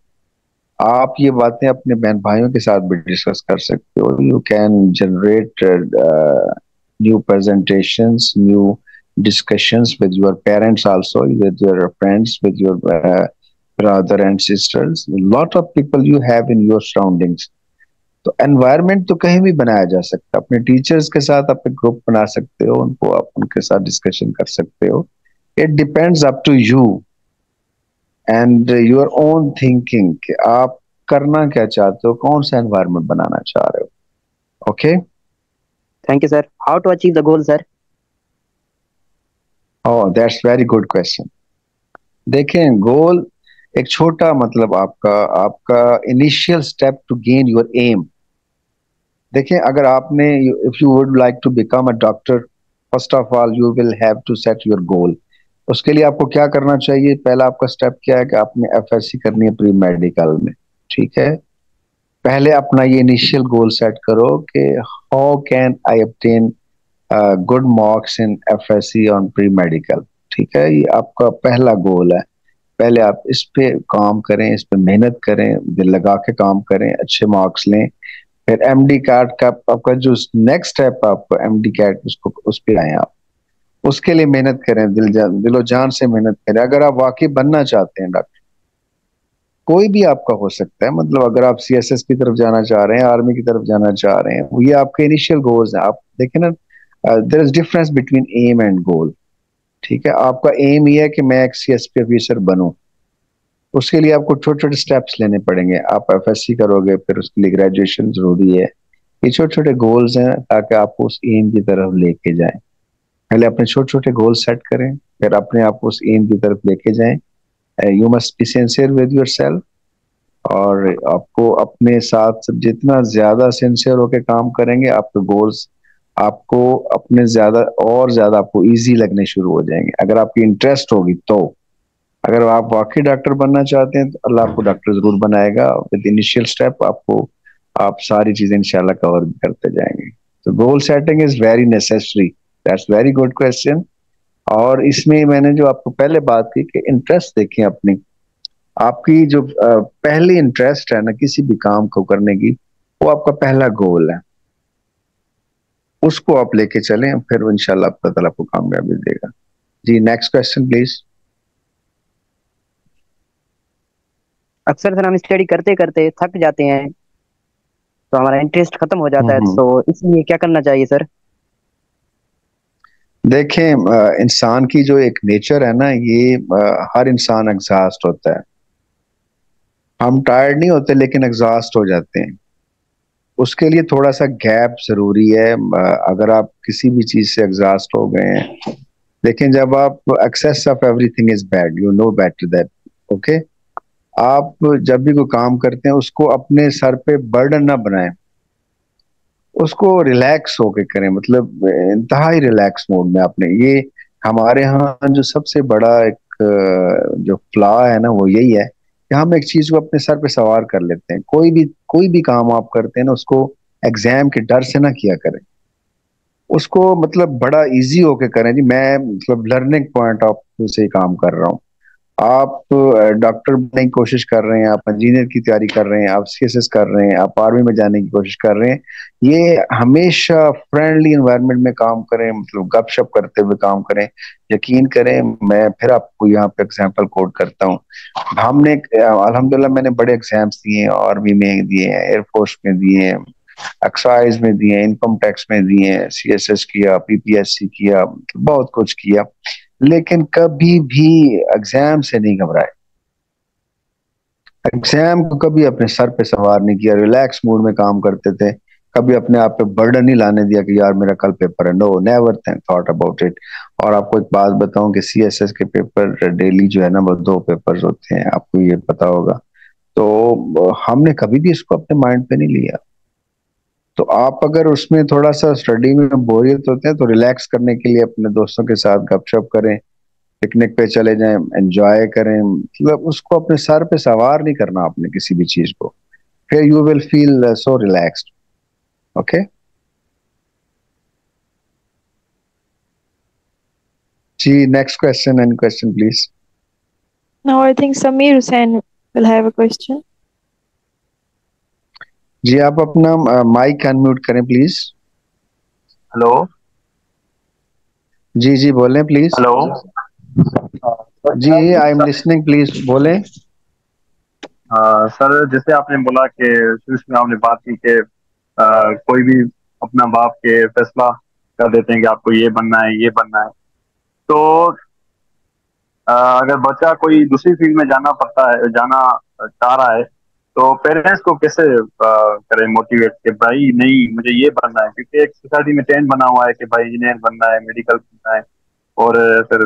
S2: آپ یہ باتیں اپنے بہن بھائیوں کے ساتھ بھی ڈسکس کر سکتے ہو. You can generate new presentations, new discussions with your parents also, with your friends, with your brother and sisters, a lot of people you have in your surroundings. تو انوائرمنٹ تو کہیں بھی بنایا جا سکتا ہے. اپنے ٹیچرز کے ساتھ آپ ایک گروپ بنا سکتے ہو، ان کو آپ ان کے ساتھ ڈسکشن کر سکتے ہو. It depends up to you and your own thinking کہ آپ کرنا کیا چاہتے ہو، کون سا انوائرمنٹ بنانا چاہ رہے ہو. Okay.
S3: Thank you, sir. How to achieve the goal, sir?
S2: That's very good question. دیکھیں، گول ایک چھوٹا مطلب آپ کا initial step to gain your aim. دیکھیں، اگر آپ نے if you would like to become a doctor, first of all you will have to set your goal. اس کے لیے آپ کو کیا کرنا چاہیے؟ پہلا آپ کا اسٹیپ کیا ہے کہ آپ نے ایف ایس سی کرنی ہے پری میڈیکل میں. ٹھیک ہے، پہلے اپنا یہ انیشیل گول سیٹ کرو کہ how can I obtain good marks in F S C on pre medical. ٹھیک ہے، یہ آپ کا پہلا گول ہے. پہلے آپ اس پہ کام کریں، اس پہ محنت کریں، دل لگا کے کام کریں، اچھے مارکس لیں. پھر ایم ڈی کیٹ کا آپ کا جو نیکسٹ اسٹیپ آپ کا ایم ڈی کیٹ اس پہ آئیں. آپ اس کے لیے محنت کریں، دل و جان سے محنت کریں. اگر آپ واقعی بننا چاہتے ہیں ڈاکٹر، کوئی بھی آپ کا ہو سکتا ہے، مطلب اگر آپ سی ایس ایس کی طرف جانا چاہ رہے ہیں، آرمی کی طرف جانا چاہ رہے ہیں، یہ آپ کے انیشیل گولز ہیں. آپ دیکھیں نا، there is difference between aim and goal. ٹھیک ہے، آپ کا ایم یہ ہے کہ میں ایک سی ایس پی آفیسر بنوں. اس کے لیے آپ کو چھوٹے چھوٹے اسٹیپس لینے پڑیں گے. آپ ایف ایس سی کرو گے، پھر اس کے لیے گریجویشن ضروری ہے. یہ چھوٹے چھوٹے گولز ہیں تاکہ آپ کو اس ایم کی طرف لے کے جائیں. پہلے اپنے چھوٹے چھوٹے گول سیٹ کریں، پھر اپنے آپ کو اس ایم کی طرف لے کے جائیں. You must be sincere with yourself, اور آپ کو اپنے ساتھ جتنا زیادہ سینسیئر ہو کے کام کریں گے، آپ کے گولز آپ کو اپنے زیادہ اور زیادہ آپ کو ایزی لگنے شروع ہو جائیں گے، اگر آپ کی انٹرسٹ ہوگی تو. اگر آپ واقعی ڈاکٹر بننا چاہتے ہیں تو اللہ آپ کو ڈاکٹر ضرور بنائے گا. ود انیشیل اسٹیپ آپ ساری چیزیں انشاءاللہ کور بھی کرتے جائیں گے. تو goal setting is very necessary. That's very good question. اور اس میں میں نے جو آپ کو پہلے بات کی کہ انٹرسٹ دیکھیں اپنی، آپ کی جو پہلی انٹرسٹ ہے نا کسی بھی کام کو کرنے کی، وہ آپ کا پہلا گول ہے. اس کو آپ لے کے چلیں، پھر انشاءاللہ اللہ تعالیٰ آپ کو کامیابی دے گا. جی نیکسٹ کوشچن پلیز.
S3: اکثر سر ہم اسٹڈی کرتے کرتے تھک جاتے ہیں تو ہمارا انٹرسٹ ختم ہو جاتا ہے، تو اس لیے کیا کرنا چاہیے سر؟
S2: دیکھیں، انسان کی جو ایک نیچر ہے نا، یہ ہر انسان ایگزاسٹ ہوتا ہے. ہم ٹائرڈ نہیں ہوتے لیکن ایگزاسٹ ہو جاتے ہیں. اس کے لیے تھوڑا سا گیپ ضروری ہے. اگر آپ کسی بھی چیز سے ایگزاسٹ ہو گئے ہیں، لیکن جب آپ excess of everything is bad, you know better that. Okay, آپ جب بھی کوئی کام کرتے ہیں اس کو اپنے سر پہ برڈن نہ بنائیں، اس کو ریلیکس ہو کے کریں. مطلب انتہائی ریلیکس موڈ میں. آپ نے یہ ہمارے ہاں جو سب سے بڑا ایک جو فلا ہے نا، وہ یہی ہے کہ ہم ایک چیز کو اپنے سر پہ سوار کر لیتے ہیں. کوئی بھی کام آپ کرتے ہیں نا، اس کو ایگزام کے ڈر سے نہ کیا کریں. اس کو مطلب بڑا ایزی ہو کے کریں. جی میں مطلب لرننگ پوائنٹ آف ویو سے کام کر رہا ہوں. آپ ڈاکٹر بننے کی کوشش کر رہے ہیں، آپ انجینئر کی تیاری کر رہے ہیں، آپ سی ایس ایس کر رہے ہیں، آپ آرمی میں جانے کی کوشش کر رہے ہیں، یہ ہمیشہ فرینڈلی انوائرمنٹ میں کام کریں، مطلب گپ شپ کرتے ہوئے کام کریں. یقین کریں، میں پھر آپ کو یہاں پہ اگزامپل کوٹ کرتا ہوں. ہم نے الحمدللہ میں نے بڑے ایگزامس دیے ہیں، آرمی میں دیے ہیں، ایئر فورس میں دیے ہیں، ایکسائز میں دیے ہیں، انکم ٹیکس میں دیے ہیں، سی ایس ایس کیا، پی پی ایس سی کیا، بہت کچھ کیا، لیکن کبھی بھی ایگزام سے نہیں گھبرائے. ایگزام کو کبھی اپنے سر پہ سوار نہیں کیا، ریلیکس موڈ میں کام کرتے تھے. کبھی اپنے آپ پہ برڈن نہیں لانے دیا کہ یار میرا کل پیپر ہے. نو، نیور تھاٹ اباؤٹ اٹ. اور آپ کو ایک بات بتاؤں کہ سی ایس ایس کے پیپر ڈیلی جو ہے نا، وہ 2 پیپرز ہوتے ہیں، آپ کو یہ پتا ہوگا. تو ہم نے کبھی بھی اس کو اپنے مائنڈ پہ نہیں لیا. تو آپ اگر اس میں تھوڑا سا اسٹڈی میں بوریت ہوتے ہیں تو ریلیکس کرنے کے لیے اپنے دوستوں کے ساتھ گپ شپ کریں، پکنک پہ چلے جائیں، انجوائے کریں. مطلب اس کو اپنے سر پہ سوار نہیں کرنا آپ نے کسی بھی چیز کو. پھر you will feel so relaxed. Okay جی next question. Any question please.
S1: Now I think Samir Hussain will have a question.
S2: جی آپ اپنا مائک انمیوٹ کریں پلیز.
S4: ہلو
S2: جی جی بولیں پلیز.
S4: ہلو
S2: جی آئی ایم لسننگ، پلیز بولیں.
S4: سر، جیسے آپ نے بولا کہ شروع میں آپ نے بات کی کہ کوئی بھی اپنا باپ کے فیصلہ کر دیتے ہیں کہ آپ کو یہ بننا ہے یہ بننا ہے. تو اگر بچہ کوئی دوسری فیلڈ میں جانا چاہ رہا ہے تو پیرنٹس کو کیسے کرے موٹیویٹ کہ بھائی نہیں مجھے یہ بننا ہے؟ کیونکہ ایک سوسائٹی میں ٹرینڈ بنا ہوا ہے کہ بھائی انجینئر بننا ہے، میڈیکل بننا ہے، اور پھر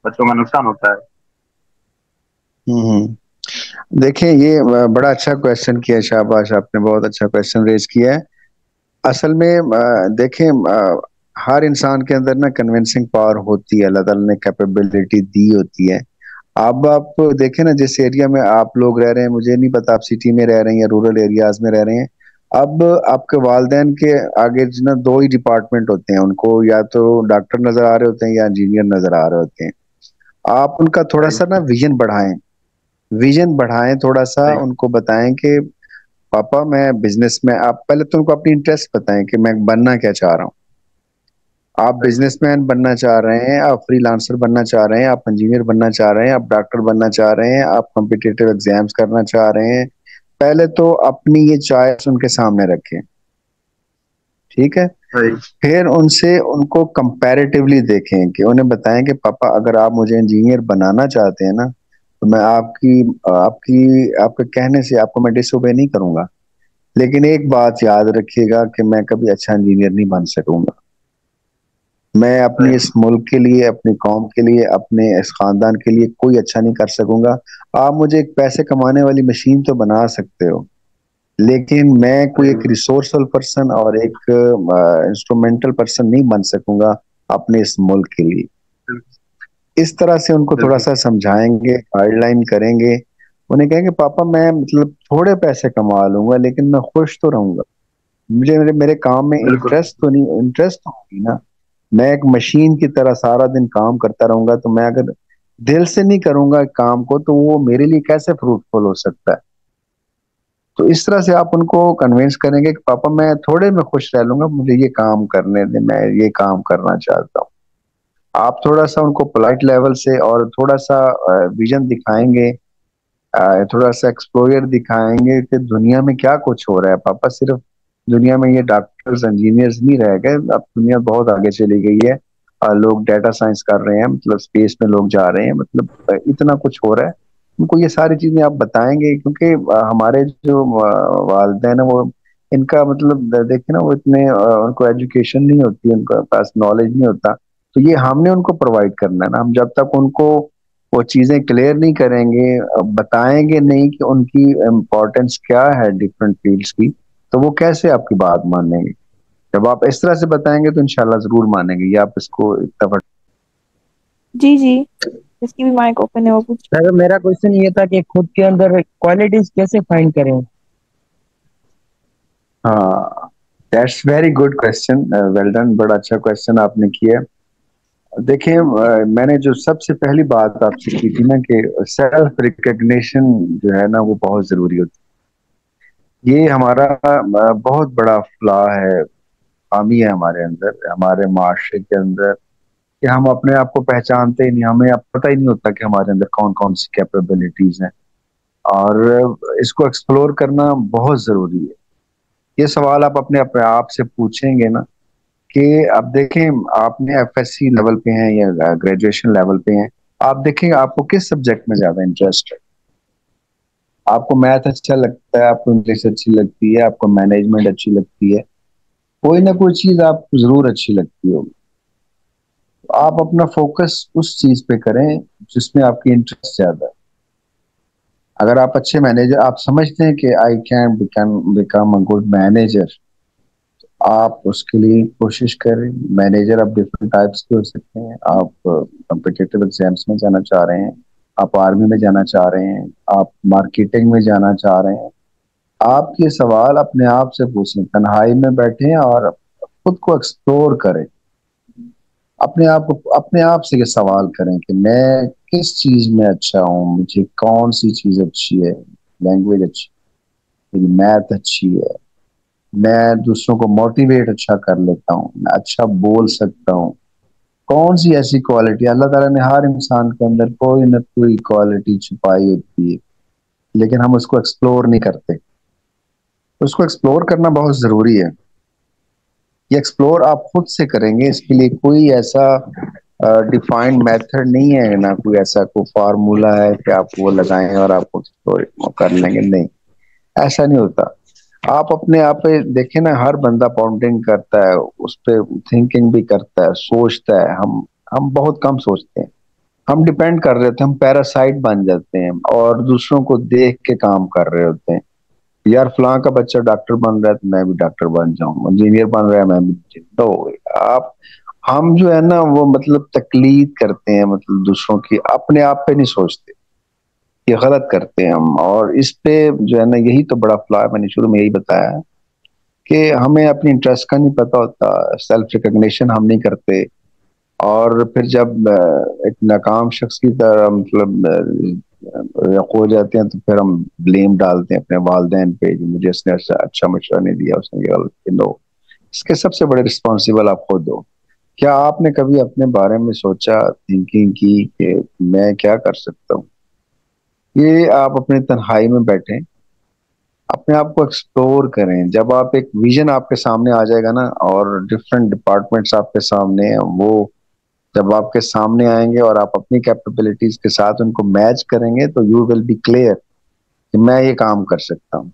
S4: بچوں کا نقصان ہوتا ہے.
S2: دیکھیں یہ بڑا اچھا کویشچن کیا، شاباش، آپ نے بہت اچھا کویشچن ریز کیا ہے. اصل میں دیکھیں ہر انسان کے اندر نا کنونسنگ پاور ہوتی ہے، اللہ تعالیٰ نے کیپیبلٹی دی ہوتی ہے. اب آپ دیکھیں نا جس ایریا میں آپ لوگ رہ رہے ہیں، مجھے نہیں پتا آپ سٹی میں رہ رہے ہیں یا رورل ایریاز میں رہ رہے ہیں. اب آپ کے والدین کے آگے نا دو ہی ڈپارٹمنٹ ہوتے ہیں، ان کو یا تو ڈاکٹر نظر آ رہے ہوتے ہیں یا انجینئر نظر آ رہے ہوتے ہیں. آپ ان کا تھوڑا سا نا ویژن بڑھائیں تھوڑا سا، ان کو بتائیں کہ پاپا میں بزنس میں، آپ پہلے تو ان کو اپنی انٹرسٹ بتائیں کہ میں بننا کیا چاہ رہا ہوں. آپ بزنس مین بننا چاہ رہے ہیں، آپ فری لانسر بننا چاہ رہے ہیں، آپ انجینئر بننا چاہ رہے ہیں، آپ ڈاکٹر بننا چاہ رہے ہیں، آپ کمپٹیٹیو ایگزامز کرنا چاہ رہے ہیں، پہلے تو اپنی یہ چوائس ان کے سامنے رکھیں. ٹھیک ہے، پھر ان کو کمپیریٹیولی دیکھیں کہ انہیں بتائیں کہ پاپا اگر آپ مجھے انجینئر بنانا چاہتے ہیں نا تو میں آپ کے کہنے سے آپ کو میں ڈس اوبے نہیں کروں گا، لیکن ایک بات یاد رکھیے گا کہ میں کبھی اچھا انجینئر نہیں بن سکوں گا. میں اپنی اس ملک کے لیے، اپنی قوم کے لیے، اپنے اس خاندان کے لیے کوئی اچھا نہیں کر سکوں گا. آپ مجھے ایک پیسے کمانے والی مشین تو بنا سکتے ہو، لیکن میں کوئی ایک ریسورسل پرسن اور ایک انسٹرومنٹل پرسن نہیں بن سکوں گا اپنے اس ملک کے لیے. اس طرح سے ان کو تھوڑا سا سمجھائیں گے، گائیڈ لائن کریں گے، انہیں کہیں گے پاپا میں مطلب تھوڑے پیسے کما لوں گا لیکن میں خوش تو رہوں گا. مجھے میرے کام میں انٹرسٹ ہوگی نا. میں ایک مشین کی طرح سارا دن کام کرتا رہوں گا تو میں اگر دل سے نہیں کروں گا کام کو تو وہ میرے لیے کیسے فروٹفل ہو سکتا ہے. تو اس طرح سے آپ ان کو کنوینس کریں گے کہ پاپا میں تھوڑے میں خوش رہ لوں گا، مجھے یہ کام کرنے دیں، میں یہ کام کرنا چاہتا ہوں. آپ تھوڑا سا ان کو پولائٹ لیول سے اور تھوڑا سا ویژن دکھائیں گے، تھوڑا سا ایکسپلوئر دکھائیں گے کہ دنیا میں کیا کچھ ہو رہا ہے. پاپا صرف دنیا میں یہ ڈاکٹرز انجینئرز نہیں رہ گئے، اب دنیا بہت آگے چلی گئی ہے. لوگ ڈیٹا سائنس کر رہے ہیں، مطلب اسپیس میں لوگ جا رہے ہیں، مطلب اتنا کچھ ہو رہا ہے. ان کو یہ ساری چیزیں آپ بتائیں گے کیونکہ ہمارے جو والدین ہیں وہ ان کا مطلب دیکھیں نا وہ اتنے ان کو ایجوکیشن نہیں ہوتی، ان کے پاس نالج نہیں ہوتا. تو یہ ہم نے ان کو پرووائڈ کرنا ہے نا. ہم جب تک ان کو وہ چیزیں کلیئر نہیں کریں گے، بتائیں گے نہیں کہ ان کی امپورٹینس کیا ہے ڈفرینٹ فیلڈس کی، تو وہ کیسے آپ کی بات مانیں گے. جب آپ اس طرح سے بتائیں گے تو انشاءاللہ ضرور مانیں گے. یہ آپ اس کو
S1: جی جی، اس کی بھی مائک اوپن ہے، وہ کچھ.
S3: سر میرا کوشچن یہ تھا کہ خود کے اندر کوالٹیز کیسے فائنڈ کریں.
S2: ہاں، that's very good question, well done, بڑا اچھا کوشچن آپ نے کیا. دیکھیں میں نے جو سب سے پہلی بات آپ سے کی تھی نا کہ سیلف ریکگنیشن جو ہے نا وہ بہت ضروری ہوتی ہے. یہ ہمارا بہت بڑا فلا ہے، خامی ہے ہمارے اندر، ہمارے معاشرے کے اندر، کہ ہم اپنے آپ کو پہچانتے ہی نہیں. ہمیں پتہ ہی نہیں ہوتا کہ ہمارے اندر کون کون سی کیپیبلٹیز ہیں، اور اس کو ایکسپلور کرنا بہت ضروری ہے. یہ سوال آپ اپنے آپ سے پوچھیں گے نا کہ اب دیکھیں آپ نے ایف ایس سی لیول پہ ہیں یا گریجویشن لیول پہ ہیں، آپ دیکھیں آپ کو کس سبجیکٹ میں زیادہ انٹرسٹ ہے. آپ کو میتھ اچھا لگتا ہے، آپ کو انگلش اچھی لگتی ہے، آپ کو مینجمنٹ اچھی لگتی ہے، کوئی نہ کوئی چیز آپ کو ضرور اچھی لگتی ہوگی. آپ اپنا فوکس اس چیز پہ کریں جس میں آپ کی انٹرسٹ زیادہ ہے. اگر آپ اچھے مینیجر، آپ سمجھتے ہیں کہ I can become a good manager, آپ اس کے لیے کوشش کریں. مینیجر آپ ڈفرینٹ ٹائپس کے ہو سکتے ہیں. آپ کمپٹیٹیو ایگزامس میں جانا چاہ رہے ہیں، آپ آرمی میں جانا چاہ رہے ہیں، آپ مارکیٹنگ میں جانا چاہ رہے ہیں. آپ یہ سوال اپنے آپ سے پوچھیں، تنہائی میں بیٹھیں اور خود کو ایکسپلور کریں. اپنے آپ سے یہ سوال کریں کہ میں کس چیز میں اچھا ہوں، مجھے کون سی چیز اچھی ہے. لینگویج اچھی، میری میتھ اچھی ہے، میں دوسروں کو موٹیویٹ اچھا کر لیتا ہوں، میں اچھا بول سکتا ہوں. کون سی ایسی کوالٹی اللہ تعالیٰ نے ہر انسان کے اندر کوئی نہ کوئی کوالٹی چھپائی ہوتی ہے، لیکن ہم اس کو ایکسپلور نہیں کرتے. اس کو ایکسپلور کرنا بہت ضروری ہے. یہ ایکسپلور آپ خود سے کریں گے، اس کے لیے کوئی ایسا ڈیفائنڈ میتھڈ نہیں ہے، نہ کوئی ایسا کوئی فارمولا ہے کہ آپ وہ لگائیں اور آپ کو کر لیں گے. نہیں، ایسا نہیں ہوتا. آپ اپنے آپ پہ دیکھیں نا، ہر بندہ پاؤنڈنگ کرتا ہے، اس پہ تھنکنگ بھی کرتا ہے، سوچتا ہے. ہم بہت کم سوچتے ہیں. ہم ڈیپینڈ کر رہے ہوتے ہیں، ہم پیراسائٹ بن جاتے ہیں اور دوسروں کو دیکھ کے کام کر رہے ہوتے ہیں. یار فلاں کا بچہ ڈاکٹر بن رہا ہے تو میں بھی ڈاکٹر بن جاؤں, انجینئر بن رہا ہے میں بھی تو آپ ہم جو ہے نا وہ مطلب تقلید کرتے ہیں, مطلب دوسروں کی, اپنے آپ پہ نہیں سوچتے. یہ غلط کرتے ہیں ہم, اور اس پہ جو ہے نا یہی تو بڑا فلا ہے. میں نے شروع میں یہی بتایا کہ ہمیں اپنی انٹرسٹ کا نہیں پتا ہوتا, سیلف ریکگنیشن ہم نہیں کرتے, اور پھر جب ایک ناکام شخص کی طرح مطلب ہو جاتے ہیں تو پھر ہم بلیم ڈالتے ہیں اپنے والدین پہ, مجھے اس نے اچھا مشورہ نہیں دیا, اس نے یہ غلط کیا. لو, اس کے سب سے بڑے رسپانسبل آپ خود ہو. کیا آپ نے کبھی اپنے بارے میں سوچا, تھنکنگ کی کہ میں کیا کر سکتا ہوں؟ یہ آپ اپنے تنہائی میں بیٹھیں, اپنے آپ کو ایکسپلور کریں. جب آپ ایک ویژن آپ کے سامنے آ جائے گا نا, اور ڈفرینٹ ڈپارٹمنٹس آپ کے سامنے ہیں, وہ جب آپ کے سامنے آئیں گے اور آپ اپنی کیپیبلٹیز کے ساتھ ان کو میچ کریں گے تو یو ول بی کلیئر کہ میں یہ کام کر سکتا ہوں.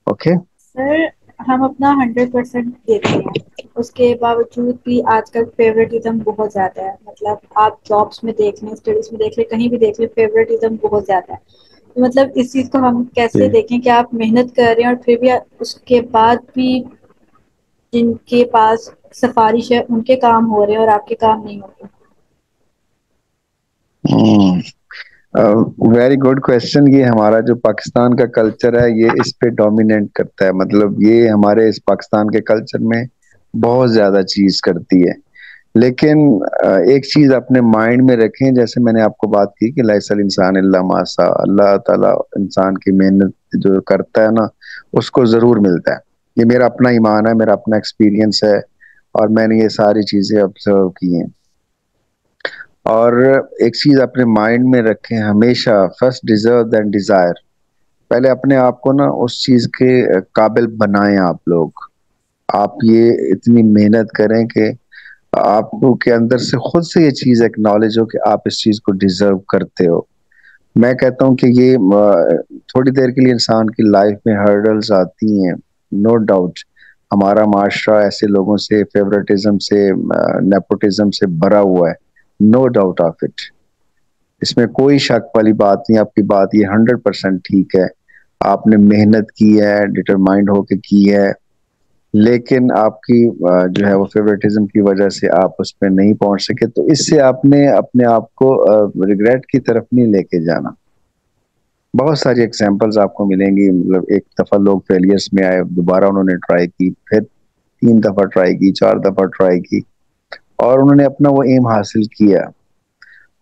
S2: اوکے
S5: سر ہم اپنا 100% دیتے ہیں, اس کے باوجود بھی آج کل فیوریٹزم بہت زیادہ ہے. مطلب آپ جابس میں دیکھ لیں, اسٹڈیز میں دیکھ لیں, کہیں بھی دیکھ لیں, فیوریٹزم بہت زیادہ ہے. مطلب اس چیز کو ہم کیسے دیکھیں کہ آپ محنت کر رہے ہیں اور پھر بھی اس کے بعد بھی جن کے پاس سفارش ہے ان کے کام ہو رہے ہیں اور آپ کے کام نہیں ہو رہے.
S2: Very good question. یہ ہمارا جو پاکستان کا کلچر ہے یہ اس پہ ڈومیننٹ کرتا ہے, مطلب یہ ہمارے اس پاکستان کے کلچر میں بہت زیادہ چیز کرتی ہے. لیکن ایک چیز اپنے مائنڈ میں رکھیں, جیسے میں نے آپ کو بات کی کہ لیس الانسان الا ما سعی, اللہ تعالیٰ انسان کی محنت جو کرتا ہے نا اس کو ضرور ملتا ہے. یہ میرا اپنا ایمان ہے, میرا اپنا ایکسپیرینس ہے, اور میں نے یہ ساری چیزیں آبزرو کی ہیں. اور ایک چیز اپنے مائنڈ میں رکھیں ہمیشہ, فرسٹ ڈیزرو دین ڈیزائر. پہلے اپنے آپ کو نا اس چیز کے قابل بنائیں. آپ لوگ, آپ یہ اتنی محنت کریں کہ آپ کو کے اندر سے خود سے یہ چیز ایکنالج ہو کہ آپ اس چیز کو ڈیزرو کرتے ہو. میں کہتا ہوں کہ یہ تھوڑی دیر کے لیے انسان کی لائف میں ہرڈلز آتی ہیں, نو ڈاؤٹ. ہمارا معاشرہ ایسے لوگوں سے, فیوریٹزم سے, نیپوٹزم سے بھرا ہوا ہے, نو ڈاؤٹ آف اٹ. اس میں کوئی شک والی بات نہیں. آپ کی بات یہ 100% ٹھیک ہے, آپ نے محنت کی ہے, ڈٹرمائنڈ ہو کے کی ہے, لیکن آپ کی جو ہے وہ فیوریٹزم کی وجہ سے آپ اس پہ نہیں پہنچ سکے. تو اس سے آپ نے اپنے آپ کو ریگریٹ کی طرف نہیں لے کے جانا. بہت ساری ایگزامپلز آپ کو ملیں گی. مطلب ایک دفعہ لوگ فیلئرس میں آئے, دوبارہ انہوں نے ٹرائی کی, پھر 3 دفعہ ٹرائی کی, 4 دفعہ ٹرائی کی, اور انہوں نے اپنا وہ ایم حاصل کیا.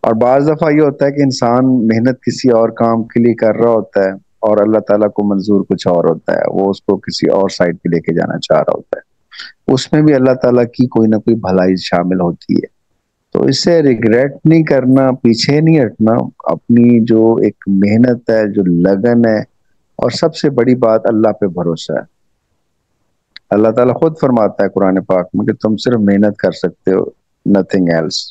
S2: اور بعض دفعہ یہ ہوتا ہے کہ انسان محنت کسی اور کام کے لیے کر رہا ہوتا ہے اور اللہ تعالیٰ کو منظور کچھ اور ہوتا ہے, وہ اس کو کسی اور سائڈ پہ لے کے جانا چاہ رہا ہوتا ہے. اس میں بھی اللہ تعالیٰ کی کوئی نہ کوئی بھلائی شامل ہوتی ہے. تو اس سے ریگریٹ نہیں کرنا, پیچھے نہیں ہٹنا. اپنی جو ایک محنت ہے, جو لگن ہے, اور سب سے بڑی بات اللہ پہ بھروسہ ہے. اللہ تعالیٰ خود فرماتا ہے قرآن پاک میں کہ تم صرف محنت کر سکتے ہو, نتھنگ ایلس.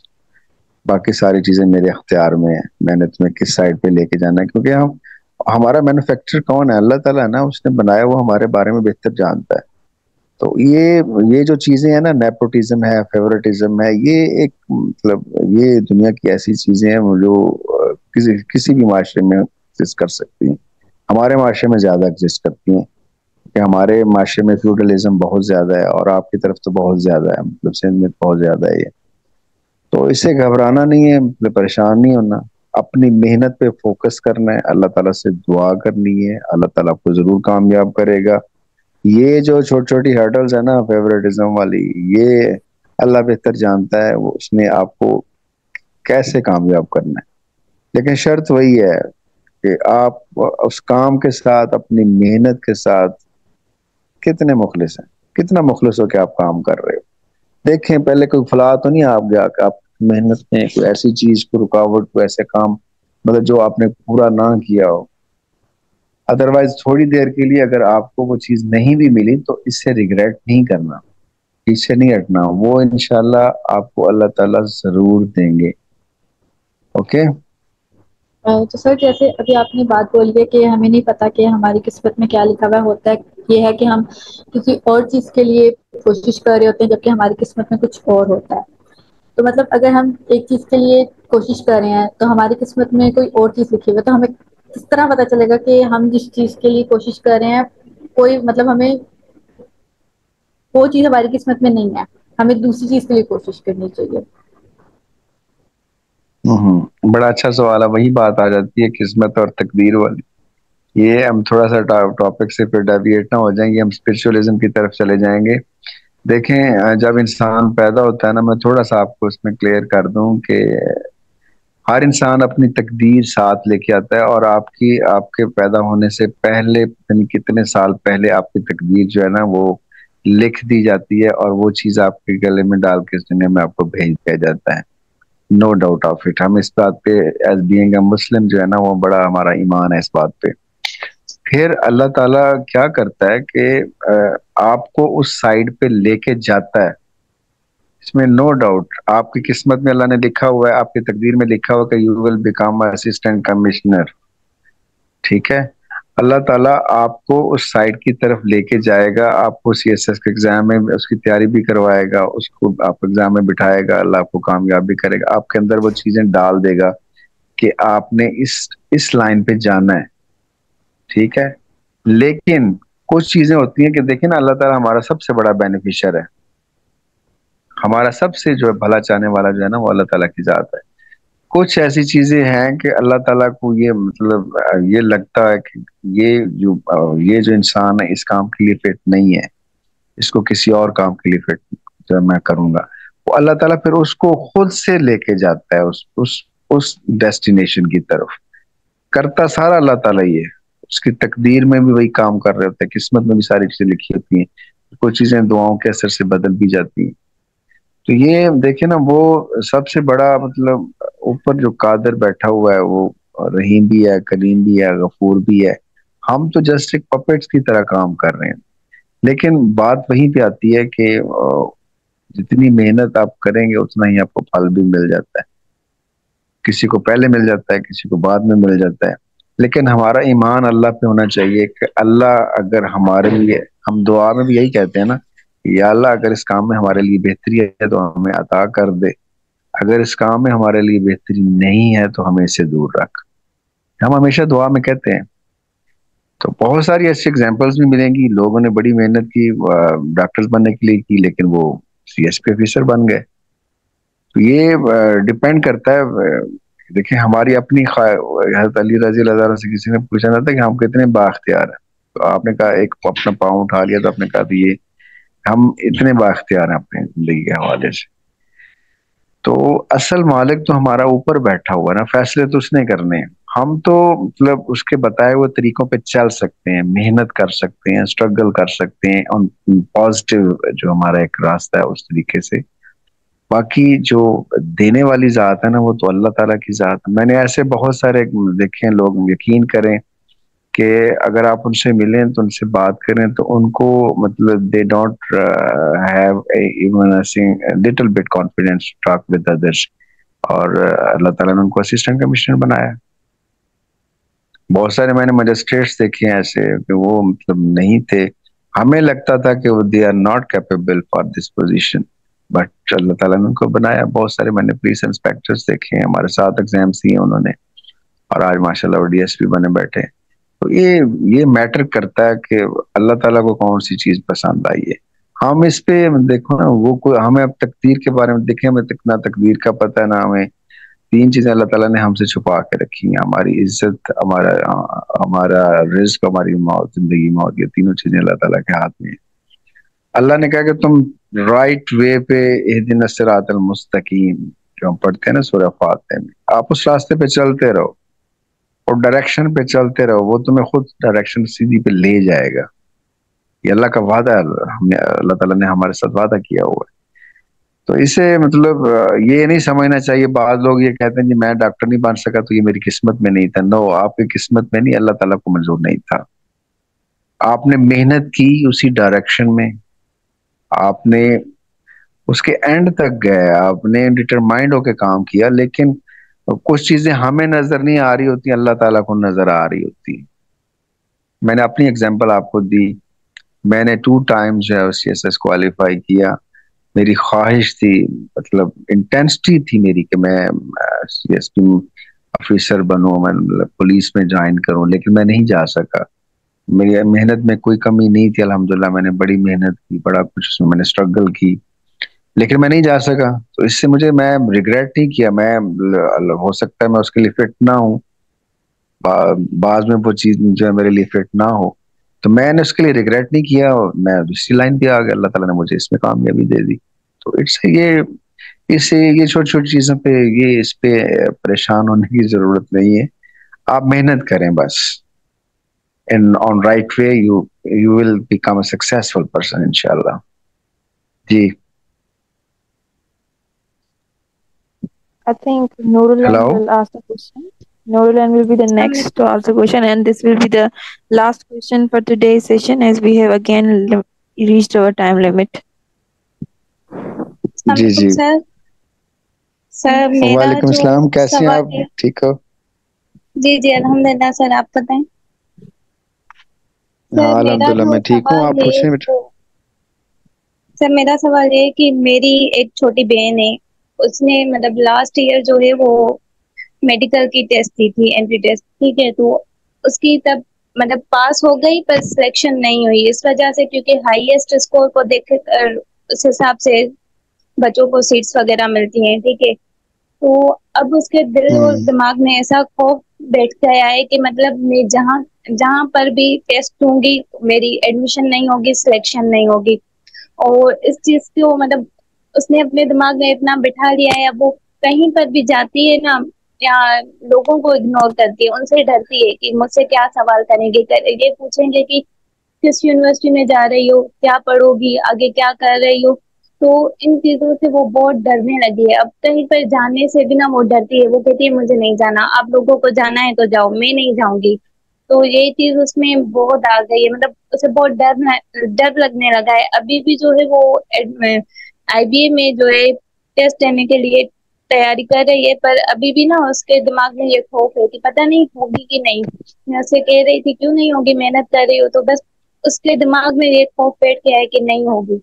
S2: باقی ساری چیزیں میرے اختیار میں ہیں, میں نے تمہیں کس سائڈ پہ لے کے جانا ہے. کیونکہ ہمارا مینوفیکچر کون ہے؟ اللہ تعالیٰ ہے نا, اس نے بنایا, وہ ہمارے بارے میں بہتر جانتا ہے. تو یہ جو چیزیں ہیں نا, نیپوٹزم ہے, فیوریٹزم ہے, یہ ایک مطلب یہ دنیا کی ایسی چیزیں ہیں جو کسی بھی معاشرے میں ایگزسٹ کر سکتی ہیں. ہمارے معاشرے میں زیادہ ایگزسٹ کرتی ہیں کہ ہمارے معاشرے میں فیوڈلزم بہت زیادہ ہے, اور آپ کی طرف تو بہت زیادہ ہے, مطلب سندھ میں بہت زیادہ ہے یہ. تو اس سے گھبرانا نہیں ہے, مطلب پریشان نہیں ہونا, اپنی محنت پہ فوکس کرنا ہے, اللہ تعالیٰ سے دعا کرنی ہے, اللہ تعالیٰ کو ضرور کامیاب کرے گا. یہ جو چھوٹی چھوٹی ہرڈلز ہے نا فیوریٹزم والی, یہ اللہ بہتر جانتا ہے وہ اس نے آپ کو کیسے کامیاب کرنا ہے. لیکن شرط وہی ہے کہ آپ اس کام کے ساتھ, اپنی محنت کے ساتھ کتنے مخلص ہیں, کتنا مخلص ہو کہ آپ کام کر رہے ہو. دیکھیں پہلے کوئی فلاح تو نہیں آپ گیا کہ آپ محنت میں کوئی ایسی چیز کو رکاوٹ, کو ایسے کام مطلب جو آپ نے پورا نہ کیا ہو. ادروائز تھوڑی دیر کے لیے اگر آپ کو وہ چیز نہیں بھی ملی تو اس سے ریگریٹ نہیں کرنا, پیچھے نہیں ہٹنا, وہ انشاءاللہ آپ کو اللہ تعالیٰ ضرور دیں گے. اوکے
S5: تو سر جیسے ابھی آپ نے بات بولی ہے کہ ہمیں نہیں پتا کہ ہماری قسمت میں کیا لکھا ہوا ہوتا ہے. یہ ہے کہ ہم کسی اور چیز کے لیے کوشش کر رہے ہوتے ہیں جبکہ ہماری قسمت میں کچھ اور ہوتا ہے. تو مطلب اگر ہم ایک چیز کے لیے کوشش کر رہے ہیں تو ہماری قسمت میں کوئی اور چیز لکھی ہوئی ہے, تو ہمیں اس طرح پتہ چلے گا کہ ہم جس چیز کے لیے کوشش کر رہے ہیں کوئی مطلب ہمیں وہ چیز ہماری قسمت میں نہیں ہے, ہمیں دوسری چیز کے لیے کوشش کرنی چاہیے.
S2: بڑا اچھا سوال ہے, وہی بات آ جاتی ہے قسمت اور تقدیر والی. یہ ہم تھوڑا سا ٹاپک سے پھر ڈیویٹ نہ ہو جائیں گے, ہم اسپرچولیزم کی طرف چلے جائیں گے. دیکھیں جب انسان پیدا ہوتا ہے نا, میں تھوڑا سا آپ کو اس میں کلیئر کر دوں کہ ہر انسان اپنی تقدیر ساتھ لے کے آتا ہے, اور آپ کے پیدا ہونے سے پہلے کتنے سال پہلے آپ کی تقدیر جو ہے نا وہ لکھ دی جاتی ہے, اور وہ چیز آپ کے گلے میں ڈال کے اس دنیا میں آپ کو بھیج دیا جاتا ہے. No doubt of it. ہم اس بات پہ ایز بینگ اے مسلم جو ہے نا وہ بڑا ہمارا ایمان ہے اس بات پہ. پھر اللہ تعالیٰ کیا کرتا ہے کہ آپ کو اس سائڈ پہ لے کے جاتا ہے. اس میں نو ڈاؤٹ آپ کی قسمت میں اللہ نے لکھا ہوا ہے, آپ کی تقدیر میں لکھا ہوا کہ you will become assistant commissioner. ٹھیک ہے, اللہ تعالیٰ آپ کو اس سائڈ کی طرف لے کے جائے گا, آپ کو سی ایس ایس کے ایگزام میں اس کی تیاری بھی کروائے گا, اس کو آپ ایگزام میں بٹھائے گا, اللہ آپ کو کامیاب بھی کرے گا, آپ کے اندر وہ چیزیں ڈال دے گا کہ آپ نے اس لائن پہ جانا ہے. ٹھیک ہے, لیکن کچھ چیزیں ہوتی ہیں کہ دیکھیں نا, اللہ تعالیٰ ہمارا سب سے بڑا بینیفیشر ہے, ہمارا سب سے جو ہے بھلا چاہنے والا جو ہے نا وہ اللہ تعالیٰ کی ذات ہے. کچھ ایسی چیزیں ہیں کہ اللہ تعالیٰ کو یہ مطلب یہ لگتا ہے کہ یہ جو انسان ہے اس کام کے لیے فٹ نہیں ہے, اس کو کسی اور کام کے لیے فٹ جو میں کروں گا, وہ اللہ تعالیٰ پھر اس کو خود سے لے کے جاتا ہے اس ڈیسٹینیشن کی طرف. کرتا سارا اللہ تعالیٰ ہی ہے, اس کی تقدیر میں بھی وہی کام کر رہے ہوتے ہیں, قسمت میں بھی ساری چیزیں لکھی ہوتی ہیں, کچھ چیزیں دعاؤں کے اثر سے بدل بھی جاتی ہیں. تو یہ دیکھیں نا, وہ سب سے بڑا مطلب اوپر جو قادر بیٹھا ہوا ہے وہ رحیم بھی ہے, کریم بھی ہے, غفور بھی ہے. ہم تو جسٹ ایک پپیٹس کی طرح کام کر رہے ہیں. لیکن بات وہیں پہ آتی ہے کہ جتنی محنت آپ کریں گے اتنا ہی آپ کو پھل بھی مل جاتا ہے. کسی کو پہلے مل جاتا ہے, کسی کو بعد میں مل جاتا ہے. لیکن ہمارا ایمان اللہ پہ ہونا چاہیے کہ اللہ اگر ہمارے لیے, ہم دعا میں بھی یہی کہتے ہیں نا, یا اللہ اگر اس کام میں ہمارے لیے بہتری ہے تو ہمیں عطا کر دے, اگر اس کام میں ہمارے لیے بہتری نہیں ہے تو ہمیں اس سے دور رکھ. ہم ہمیشہ دعا میں کہتے ہیں. تو بہت ساری ایسی ایگزامپلس بھی ملیں گی, لوگوں نے بڑی محنت کی ڈاکٹر بننے کے لیے کی, لیکن وہ سی ایس پی آفیسر بن گئے. تو یہ ڈپینڈ کرتا ہے. دیکھیں ہماری اپنی حضرت علی رضی اللہ عنہ سے کسی نے پوچھا نہ تھا کہ ہم کتنے بااختیار ہیں, تو آپ نے کہا ایک اپنا پاؤں اٹھا لیا, تو آپ نے کہا کہ یہ ہم اتنے بااختیار ہیں اپنے زندگی کے حوالے سے. تو اصل مالک تو ہمارا اوپر بیٹھا ہوا ہے نا, فیصلے تو اس نے کرنے ہیں. ہم تو مطلب اس کے بتائے ہوئے طریقوں پہ چل سکتے ہیں, محنت کر سکتے ہیں, اسٹرگل کر سکتے ہیں, پازیٹیو جو ہمارا ایک راستہ ہے اس طریقے سے. باقی جو دینے والی ذات ہے نا وہ تو اللہ تعالیٰ کی ذات ہے. میں نے ایسے بہت سارے دیکھیں, لوگ یقین کریں کہ اگر آپ ان سے ملیں تو ان سے بات کریں تو ان کو مطلب they don't have even little bit confidence talk with others, اور اللہ تعالیٰ نے ان کو اسسٹنٹ کمشنر بنایا. بہت سارے میں نے مجسٹریٹس دیکھے ہیں ایسے کہ وہ مطلب نہیں تھے, ہمیں لگتا تھا کہ they are not capable for this position, but Allah تعالیٰ نے ان کو بنایا. بہت سارے میں نے پولیس انسپیکٹرز دیکھے ہیں, ہمارے ساتھ ایگزامس دیے انہوں نے, اور آج ماشاءاللہ وہ ڈی ایس پی بنے بیٹھے. تو یہ میٹر کرتا ہے کہ اللہ تعالیٰ کو کون سی چیز پسند آئی ہے. ہم اس پہ دیکھو نا, وہ ہمیں اب تقدیر کے بارے میں دیکھیں, ہمیں اتنا تقدیر کا پتہ ہے نا, ہمیں 3 چیزیں اللہ تعالیٰ نے ہم سے چھپا کے رکھی ہیں, ہماری عزت, ہمارا رزق, ہماری موت, زندگی موت, یہ تینوں چیزیں اللہ تعالیٰ کے ہاتھ میں ہیں. اللہ نے کہا کہ تم رائٹ وے پہ اہدنا الصراط المستقیم جو ہم پڑھتے ہیں نا سورہ فاتحہ میں, آپ اس راستے پہ چلتے رہو اور ڈائریکشن پہ چلتے رہو, وہ تمہیں خود ڈائریکشن سیدھی پہ لے جائے گا. یہ اللہ کا وعدہ ہے, اللہ تعالیٰ نے ہمارے ساتھ وعدہ کیا ہوا ہے. تو اسے مطلب یہ نہیں سمجھنا چاہیے. بعض لوگ یہ کہتے ہیں کہ میں ڈاکٹر نہیں بن سکا تو یہ میری قسمت میں نہیں تھا. نو, آپ کی قسمت میں نہیں, اللہ تعالیٰ کو منظور نہیں تھا. آپ نے محنت کی اسی ڈائریکشن میں, آپ نے اس کے اینڈ تک گئے, آپ نے ڈٹرمائنڈ ہو کے کام کیا, لیکن کچھ چیزیں ہمیں نظر نہیں آ رہی ہوتی, اللہ تعالیٰ کو نظر آ رہی ہوتی. میں نے اپنی ایگزامپل آپ کو دی, میں نے 2 ٹائمز جو ہے سی ایس ایس کوالیفائی کیا. میری خواہش تھی, مطلب انٹینسٹی تھی میری کہ میں سی ایس پی آفیسر بنوں، میں پولیس میں جوائن کروں، لیکن میں نہیں جا سکا. میری محنت میں کوئی کمی نہیں تھی الحمدللہ، میں نے بڑی محنت کی، بڑا کچھ اس میں میں نے اسٹرگل کی، لیکن میں نہیں جا سکا. تو اس سے میں ریگریٹ نہیں کیا. میں ہو سکتا ہے میں اس کے لیے فٹ نہ ہوں، بعض میں وہ چیز جو ہے میرے لیے فٹ نہ ہو، تو میں نے اس کے لیے ریگریٹ نہیں کیا، اور میں اسی لائن پہ آ گیا. اللہ تعالیٰ نے مجھے اس میں کامیابی دے دی. تو یہ چھوٹی چھوٹی چیزوں پہ اس پہ پریشان ہونے کی ضرورت نہیں ہے. آپ محنت کریں بس. on right way you will become a successful person inshallah. G
S1: I think Nurulan
S2: hello.
S1: will ask the question. Nurulan will be the next to ask the question, and this will be the last question for today's session, as we have again reached our time limit.
S2: جی جی
S6: سر میرا
S2: وعلیکم
S6: جو
S2: السلام، کیسے ہیں
S6: سوال
S2: آپ؟
S6: ہے،
S2: ٹھیک ہو؟
S6: جی جی الحمدللہ. سر آپ بتائیں.
S2: ہاں
S6: سر میرا
S2: الحمدللہ
S6: جو
S2: میں ٹھیک ہوں.
S6: سوال
S2: آپ
S6: ہے
S2: پوچھیں بیٹا.
S6: سر میرا سوال یہ ہے کہ میری ایک چھوٹی بہن ہے، اس نے مطلب لاسٹ ایئر جو ہے وہ میڈیکل کی ٹیسٹ دی تھی، انٹری ٹیسٹ، ٹھیک ہے. تو اس کی تب مطلب پاس ہو گئی پر سلیکشن نہیں ہوئی، اس وجہ سے کیونکہ ہائیسٹ اسکور کو دیکھ کر اس حساب سے بچوں کو سیٹس وغیرہ ملتی ہیں، ٹھیک ہے. تو اب اس کے دل اور دماغ میں ایسا خوف بیٹھ گیا ہے کہ مطلب میں جہاں پر بھی ٹیسٹ دوں گی میری ایڈمیشن نہیں ہوگی، سلیکشن نہیں ہوگی. اور اس چیز کو مطلب اس نے اپنے دماغ میں اتنا بٹھا لیا ہے، اب وہ کہیں پر بھی جاتی ہے نا، یا لوگوں کو اگنور کرتی ہے، ان سے ڈرتی ہے کہ مجھ سے کیا سوال کریں گے، یہ پوچھیں گے کہ کس یونیورسٹی میں جا رہی ہو، کیا پڑھو گی، آگے کیا کر رہی ہو. تو ان چیزوں سے وہ بہت ڈرنے لگی ہے. اب کہیں پر جانے سے بھی نا وہ ڈرتی ہے، وہ کہتی ہے مجھے نہیں جانا، آپ لوگوں کو جانا ہے تو جاؤ، میں نہیں جاؤں گی. تو یہ چیز اس میں بہت آ گئی ہے، مطلب اسے بہت ڈر لگنے لگا ہے. ابھی بھی جو ہے وہ آئی بی اے میں جو ہے ٹیسٹ دینے کے لیے تیاری کر رہی ہے، پر ابھی بھی نا اس کے دماغ میں یہ خوف ہے کہ پتہ نہیں ہوگی کہ نہیں. میں اسے کہہ رہی تھی کیوں نہیں ہوگی، محنت کر رہی ہو. تو بس اس کے دماغ میں یہ خوف بیٹھ گیا ہے کہ نہیں ہوگی،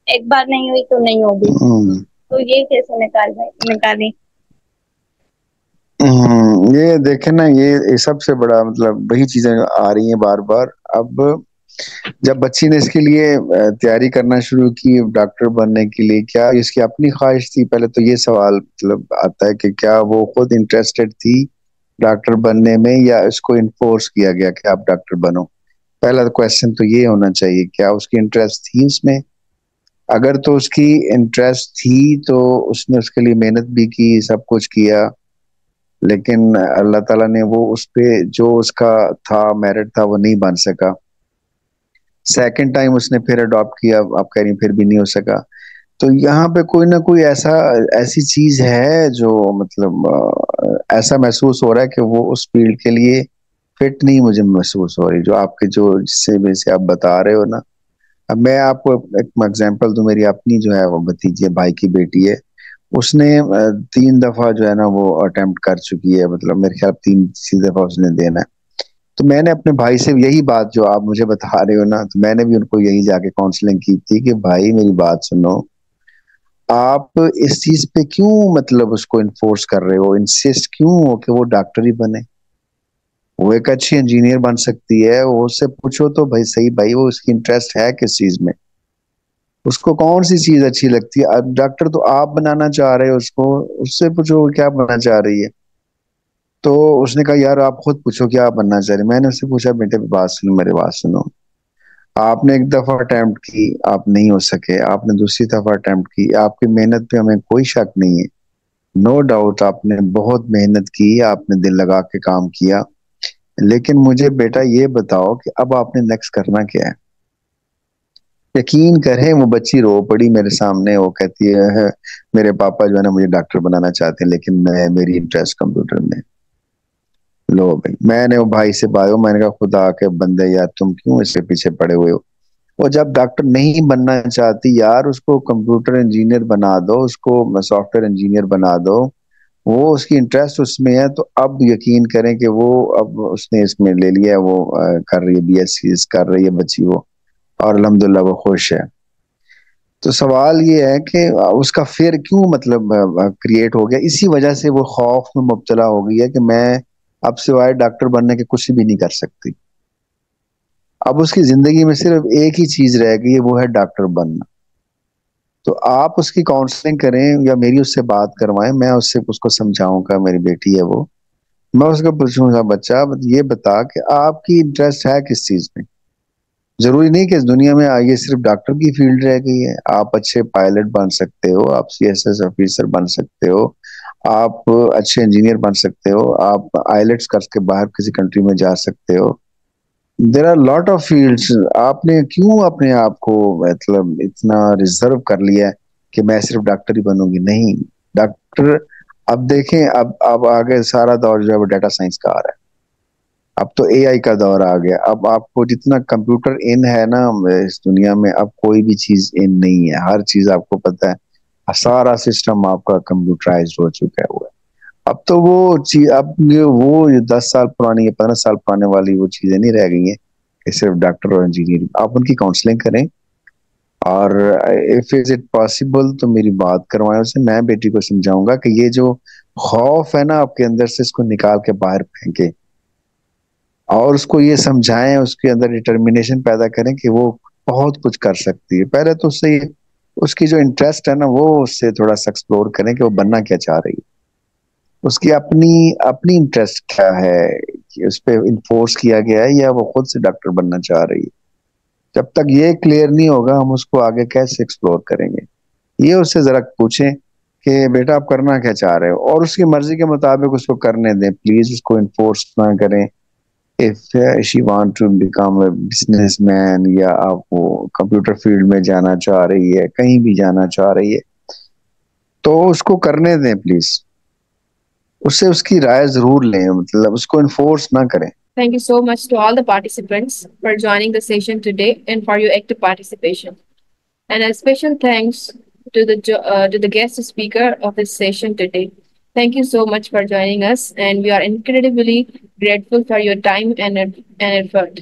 S6: ایک بار نہیں ہوئی تو نہیں ہوگی. تو یہ کیسے نکالیں؟
S2: یہ دیکھیں نا، یہ سب سے بڑا مطلب وہی چیزیں آ رہی ہیں بار بار. اب جب بچی نے اس کے لیے تیاری کرنا شروع کی ڈاکٹر بننے کے لیے، کیا اس کی اپنی خواہش تھی؟ پہلے تو یہ سوال مطلب آتا ہے کہ کیا وہ خود انٹرسٹڈ تھی ڈاکٹر بننے میں، یا اس کو انفورس کیا گیا کہ آپ ڈاکٹر بنو؟ پہلا کویسچن تو یہ ہونا چاہیے، کیا اس کی انٹرسٹ تھی اس میں؟ اگر تو اس کی انٹرسٹ تھی تو اس نے اس کے لیے محنت بھی کی، سب کچھ کیا، لیکن اللہ تعالیٰ نے وہ اس پہ جو اس کا تھا میرٹ تھا وہ نہیں بن سکا. سیکنڈ ٹائم اس نے پھر اڈاپٹ کیا، آپ کہہ رہی ہیں پھر بھی نہیں ہو سکا. تو یہاں پہ کوئی نہ کوئی ایسی چیز ہے جو مطلب ایسا محسوس ہو رہا ہے کہ وہ اس فیلڈ کے لیے فٹ نہیں مجھے محسوس ہو رہی، جو آپ کے جو جس سے آپ بتا رہے ہو نا. اب میں آپ کو ایک ایگزامپل دوں، میری اپنی جو ہے وہ بھتیجی ہے، بھائی کی بیٹی ہے، اس نے 3 دفعہ جو ہے نا وہ اٹیمپٹ کر چکی ہے، مطلب میرے خیال 3 دفعہ اس نے دینا ہے. تو میں نے اپنے بھائی سے یہی بات جو آپ مجھے بتا رہے ہو نا، تو میں نے بھی ان کو یہی جا کے کاؤنسلنگ کی تھی کہ بھائی میری بات سنو، آپ اس چیز پہ کیوں مطلب اس کو انفورس کر رہے ہو، انسسٹ کیوں ہو کہ وہ ڈاکٹر ہی بنے؟ وہ ایک اچھی انجینئر بن سکتی ہے. وہ اس سے پوچھو تو بھائی صحیح بھائی وہ اس کی انٹرسٹ ہے کس چیز میں، اس کو کون سی چیز اچھی لگتی ہے. اب ڈاکٹر تو آپ بنانا چاہ رہے ہو، اس کو اس سے پوچھو وہ کیا بننا چاہ رہی ہے. تو اس نے کہا یار آپ خود پوچھو کیا بننا چاہ رہے. میں نے اس سے پوچھا بیٹے بات سنو، میری بات سنو، آپ نے 1 دفعہ اٹیمپٹ کی، آپ نہیں ہو سکے، آپ نے دوسری دفعہ اٹیمپٹ کی، آپ کی محنت پہ ہمیں کوئی شک نہیں ہے، نو ڈاؤٹ آپ نے بہت محنت کی، آپ نے دل لگا کے کام کیا، لیکن مجھے بیٹا یہ بتاؤ کہ اب آپ نے نیکسٹ کرنا کیا ہے. یقین کریں وہ بچی رو پڑی میرے سامنے، وہ کہتی ہے میرے پاپا جو ہے نا مجھے ڈاکٹر بنانا چاہتے ہیں، لیکن میری انٹرسٹ کمپیوٹر میں. لو بھائی میں نے وہ بھائی سے بات، میں نے کہا خدا کے بندے یار تم کیوں اس کے پیچھے پڑے ہوئے ہو؟ وہ جب ڈاکٹر نہیں بننا چاہتی یار اس کو کمپیوٹر انجینئر بنا دو، اس کو سافٹ ویئر انجینئر بنا دو، وہ اس کی انٹرسٹ اس میں ہے. تو اب یقین کریں کہ وہ اب اس نے اس میں لے لیا، وہ کر رہی ہے BSc کر رہی ہے بچی وہ، اور الحمدللہ وہ خوش ہے. تو سوال یہ ہے کہ اس کا فیئر کیوں مطلب کریٹ ہو گیا. اسی وجہ سے وہ خوف میں مبتلا ہو گئی ہے کہ میں اب سوائے ڈاکٹر بننے کے کچھ بھی نہیں کر سکتی. اب اس کی زندگی میں صرف ایک ہی چیز رہ گئی ہے, وہ ہے ڈاکٹر بننا. تو آپ اس کی کاؤنسلنگ کریں یا میری اس سے بات کروائیں, میں اس کو سمجھاؤں گا, میری بیٹی ہے وہ, میں اس کو پوچھوں گا بچہ یہ بتا کہ آپ کی انٹرسٹ ہے کس چیز میں. ضروری نہیں کہ اس دنیا میں آئیے صرف ڈاکٹر کی فیلڈ رہ گئی ہے. آپ اچھے پائلٹ بن سکتے ہو, آپ CSS آفیسر بن سکتے ہو, آپ اچھے انجینئر بن سکتے ہو, آپ آئیلٹس کر کے باہر کسی کنٹری میں جا سکتے ہو. There are lot of fields. آپ نے کیوں اپنے آپ کو مطلب اتنا ریزرو کر لیا کہ میں صرف ڈاکٹر ہی بنوں گی. نہیں, ڈاکٹر اب دیکھیں, اب آگے سارا دور جو ہے وہ ڈیٹا سائنس کا آ رہا ہے. اب تو AI کا دور آ گیا. اب آپ کو جتنا کمپیوٹر ان ہے نا اس دنیا میں, اب کوئی بھی چیز ان نہیں ہے. ہر چیز آپ کو پتا ہے, سارا سسٹم آپ کا کمپیوٹرائز ہو چکا ہے. اب تو وہ چیز, اب وہ 10 سال پرانی یا 15 سال پرانے والی وہ چیزیں نہیں رہ گئی ہیں کہ صرف ڈاکٹر اور انجینئر. آپ ان کی کاؤنسلنگ کریں, اور اف از اٹ پاسبل تو میری بات کروائیں اسے. میں بیٹی کو سمجھاؤں گا کہ یہ جو خوف ہے نا آپ کے اندر سے, اس کو نکال کے باہر پھینکے, اور اس کو یہ سمجھائیں, اس کے اندر ڈٹرمینیشن پیدا کریں کہ وہ بہت کچھ کر سکتی ہے. پہلے تو اس سے اس کی جو انٹرسٹ ہے نا وہ اس سے تھوڑا سا ایکسپلور کریں کہ وہ بننا کیا چاہ رہی ہے, اس کی اپنی انٹرسٹ کیا ہے, کہ اس پہ انفورس کیا گیا ہے یا وہ خود سے ڈاکٹر بننا چاہ رہی ہے. جب تک یہ کلیئر نہیں ہوگا ہم اس کو آگے کیسے ایکسپلور کریں گے. یہ اس سے ذرا پوچھیں کہ بیٹا آپ کرنا کیا چاہ رہے ہو, اور اس کی مرضی کے مطابق اس کو کرنے دیں. پلیز اس کو انفورس نہ کریں. if she want to become a business man, یا آپ وہ کمپیوٹر فیلڈ میں جانا چاہ رہی ہے, کہیں بھی جانا چاہ رہی ہے, تو اس کو کرنے دیں پلیز. اس سے اس کی رائے ضرور لیں, مطلب اس کو انفورس نہ کریں.
S1: Thank you so much to all the participants for joining the session today and for your active participation. And a special thanks to the guest speaker of this session today. Thank you so much for joining us, and we are incredibly grateful for your time and effort.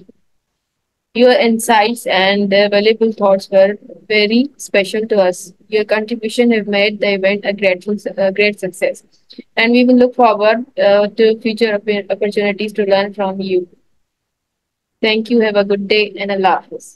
S1: Your insights and valuable thoughts were very special to us. Your contribution have made the event a great success, and we will look forward to future opportunities to learn from you. Thank you. Have a good day and Allah Hafiz.